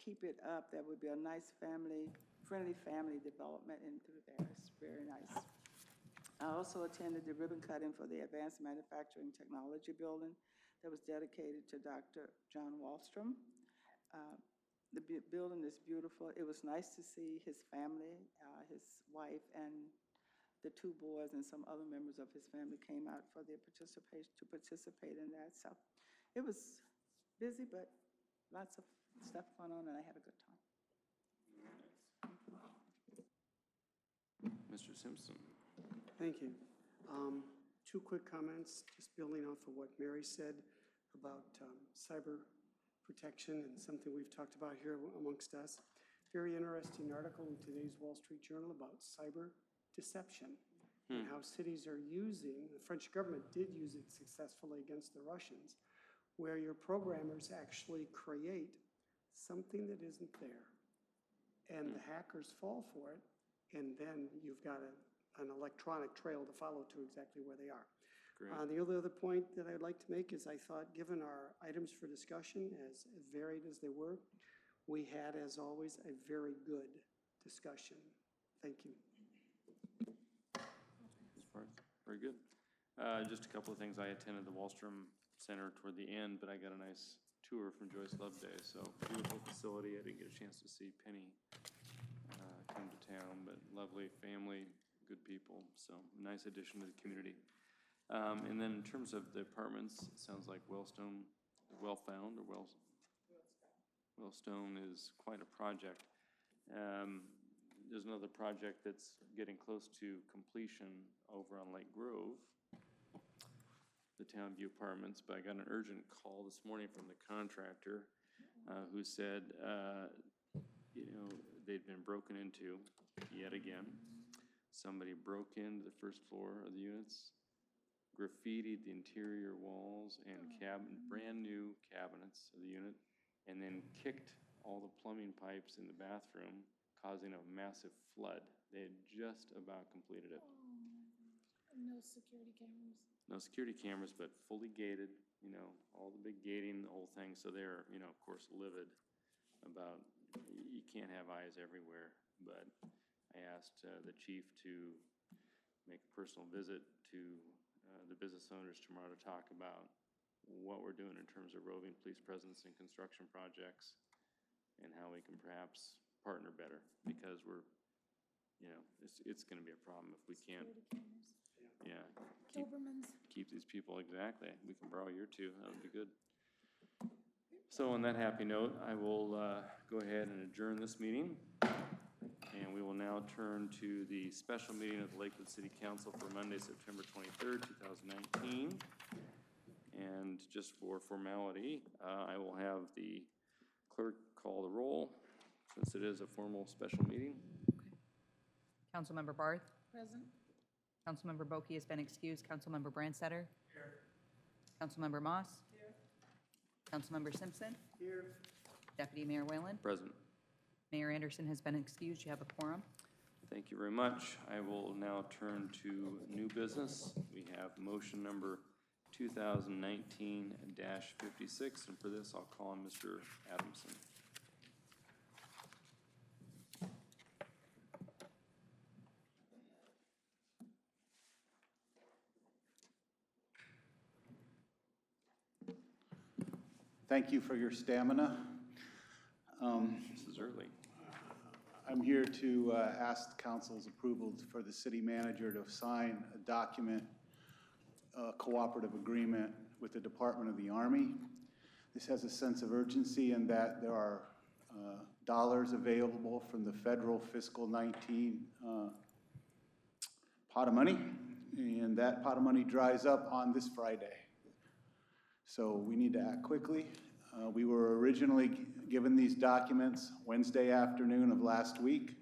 keep it up, that would be a nice friendly family development in through there. It's very nice. I also attended the ribbon cutting for the Advanced Manufacturing Technology building that was dedicated to Dr. John Wallstrom. The building is beautiful. It was nice to see his family, his wife, and the 2 boys and some other members of his family came out for their participate in that. So it was busy, but lots of stuff going on, and I had a good time. Mr. Simpson? Thank you. Two quick comments, just building off of what Mary said about cyber protection and something we've talked about here amongst us. Very interesting article in today's Wall Street Journal about cyber deception and how cities are using, the French government did use it successfully against the Russians, where your programmers actually create something that isn't there. And the hackers fall for it, and then you've got an electronic trail to follow to exactly where they are. Great. The other point that I'd like to make is I thought, given our items for discussion, as varied as they were, we had, as always, a very good discussion. Thank you. Very good. Just a couple of things. I attended the Wallstrom Center toward the end, but I got a nice tour from Joyce Loveday. So beautiful facility. I didn't get a chance to see Penny come to town, but lovely family, good people. So nice addition to the community. And then in terms of the apartments, it sounds like Wellstone is quite a project. There's another project that's getting close to completion over on Lake Grove, the Townview Apartments, but I got an urgent call this morning from the contractor who said, they'd been broken into yet again. Somebody broke into the first floor of the units, graffitied the interior walls and brand new cabinets of the unit, and then kicked all the plumbing pipes in the bathroom, causing a massive flood. They had just about completed it. No security cameras. No security cameras, but fully gated, all the big gating, the whole thing. So they're, of course, livid about, you can't have eyes everywhere. But I asked the chief to make a personal visit to the business owners tomorrow to talk about what we're doing in terms of roving police presence in construction projects and how we can perhaps partner better, because we're, it's going to be a problem if we can't. Keep these people, exactly. We can borrow your two, that would be good. So on that happy note, I will go ahead and adjourn this meeting. And we will now turn to the special meeting of the Lakewood City Council for Monday, September 23rd, 2019. And just for formality, I will have the clerk call the roll, since it is a formal special meeting. Councilmember Barth? Present. Councilmember Boki has been excused. Councilmember Brandstetter? Here. Councilmember Moss? Here. Councilmember Simpson? Here. Deputy Mayor Whalen? Present. Mayor Anderson has been excused. You have a quorum. Thank you very much. I will now turn to new business. We have motion number 2019-56, and for this, I'll call on Mr. Adamson. Thank you for your stamina. This is early. I'm here to ask council's approval for the city manager to sign a document, a cooperative agreement with the Department of the Army. This has a sense of urgency in that there are dollars available from the federal fiscal 19 pot of money, and that pot of money dries up on this Friday. So we need to act quickly. We were originally given these documents Wednesday afternoon of last week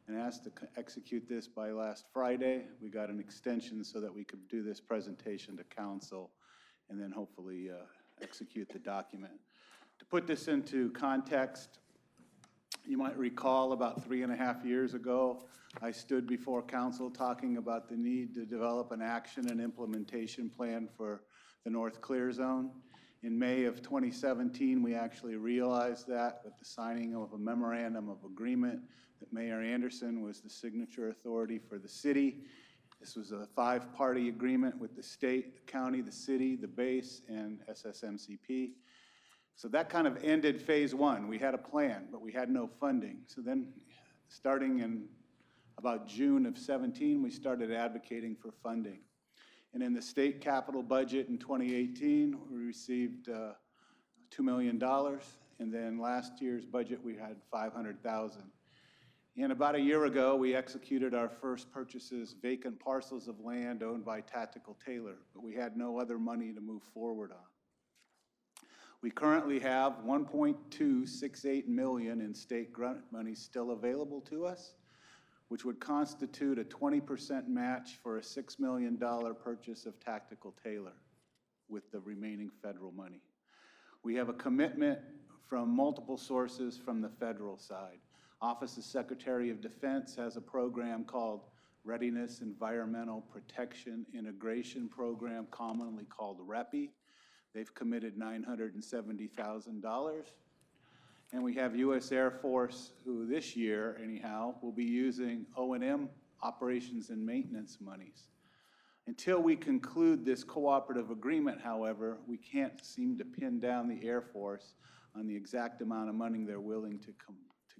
and asked to execute this by last Friday. We got an extension so that we could do this presentation to council and then hopefully execute the document. To put this into context, you might recall about 3.5 years ago, I stood before council talking about the need to develop an action and implementation plan for the North Clear Zone. In May of 2017, we actually realized that with the signing of a memorandum of agreement that Mayor Anderson was the signature authority for the city. This was a 5-party agreement with the state, the county, the city, the base, and SSMCP. So that kind of ended phase 1. We had a plan, but we had no funding. So then starting in about June of 17, we started advocating for funding. And in the state capital budget in 2018, we received $2 million, and then last year's budget, we had 500,000. And about a year ago, we executed our first purchases, vacant parcels of land owned by Tactical Taylor, but we had no other money to move forward on. We currently have 1.268 million in state grant money still available to us, which would constitute a 20% match for a $6 million purchase of Tactical Taylor with the remaining federal money. We have a commitment from multiple sources from the federal side. Office of Secretary of Defense has a program called Readiness Environmental Protection Integration Program, commonly called REPI. They've committed $970,000. And we have U.S. Air Force, who this year, anyhow, will be using O&M operations and maintenance monies. Until we conclude this cooperative agreement, however, we can't seem to pin down the Air Force on the exact amount of money they're willing to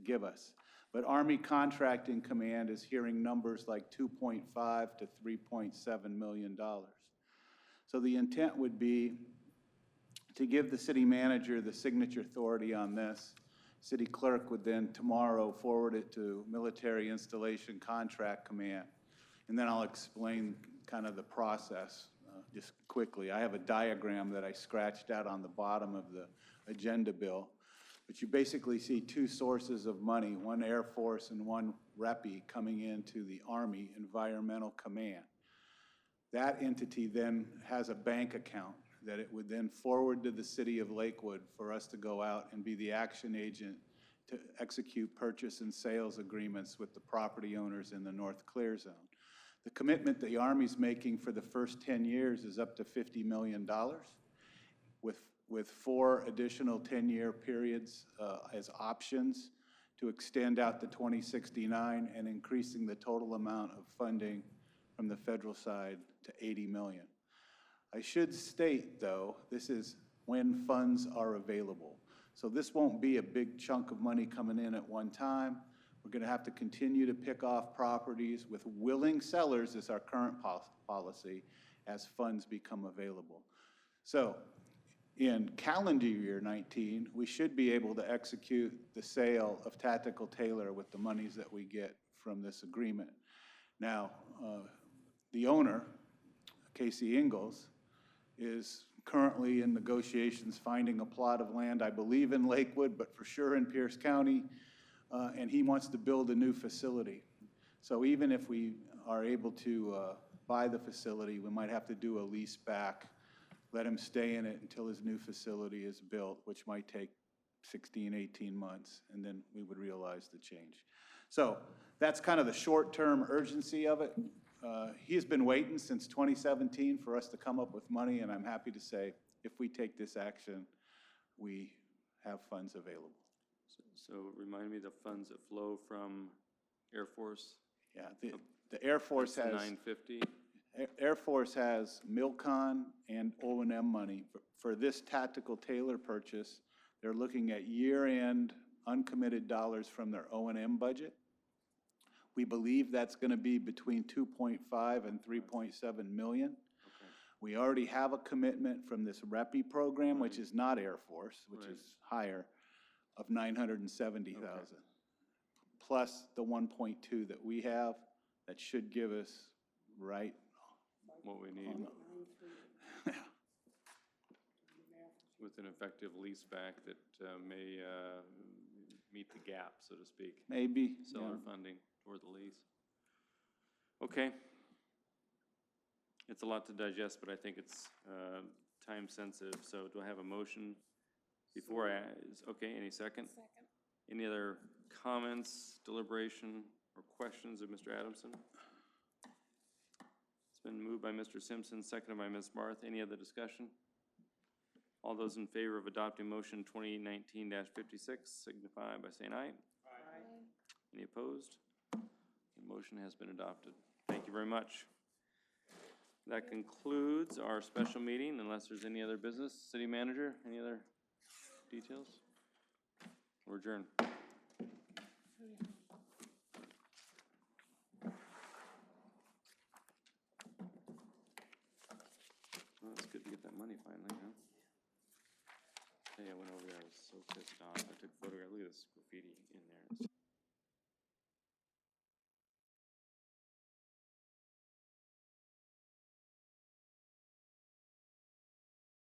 give us. But Army Contracting Command is hearing numbers like $2.5 to $3.7 million. So the intent would be to give the city manager the signature authority on this. City clerk would then tomorrow forward it to Military Installation Contract Command. And then I'll explain kind of the process just quickly. I have a diagram that I scratched out on the bottom of the agenda bill. But you basically see two sources of money, one Air Force and one REPI, coming into the Army Environmental Command. That entity then has a bank account that it would then forward to the city of Lakewood for us to go out and be the action agent to execute purchase and sales agreements with the property owners in the North Clear Zone. The commitment the Army's making for the first 10 years is up to $50 million, with 4 additional 10-year periods as options to extend out to 2069 and increasing the total amount of funding from the federal side to $80 million. I should state, though, this is when funds are available. So this won't be a big chunk of money coming in at one time. We're going to have to continue to pick off properties with willing sellers as our current policy as funds become available. So in calendar year 19, we should be able to execute the sale of Tactical Taylor with the monies that we get from this agreement. Now, the owner, Casey Ingalls, is currently in negotiations finding a plot of land, I believe in Lakewood, but for sure in Pierce County, and he wants to build a new facility. So even if we are able to buy the facility, we might have to do a lease back, let him stay in it until his new facility is built, which might take 16, 18 months, and then we would realize the change. So that's kind of the short-term urgency of it. He's been waiting since 2017 for us to come up with money, and I'm happy to say if we take this action, we have funds available. So remind me the funds that flow from Air Force? Yeah, the Air Force has... 950? Air Force has Milcon and O&M money. For this Tactical Taylor purchase, they're looking at year-end uncommitted dollars from their O&M budget. We believe that's going to be between 2.5 and 3.7 million. Okay. We already have a commitment from this REPI program, which is not Air Force, which is higher, of 970,000. Okay. Plus the 1.2 that we have, that should give us right what we need. With an effective lease back that may meet the gap, so to speak. Maybe. Seller funding for the lease. Okay. It's a lot to digest, but I think it's time sensitive. So do I have a motion before okay, any second? Second. Any other comments, deliberation, or questions of Mr. Adamson? It's been moved by Mr. Simpson, seconded by Ms. Barth. Any other discussion? All those in favor of adopting motion 2019-56 signify by saying aye. Aye. Any opposed? The motion has been adopted. Thank you very much. That concludes our special meeting, unless there's any other business. City Manager, any other details? We're adjourned. Well, it's good to get that money finally, huh? Hey, I went over there, I was so pissed off. I took photograph, look at this graffiti in there.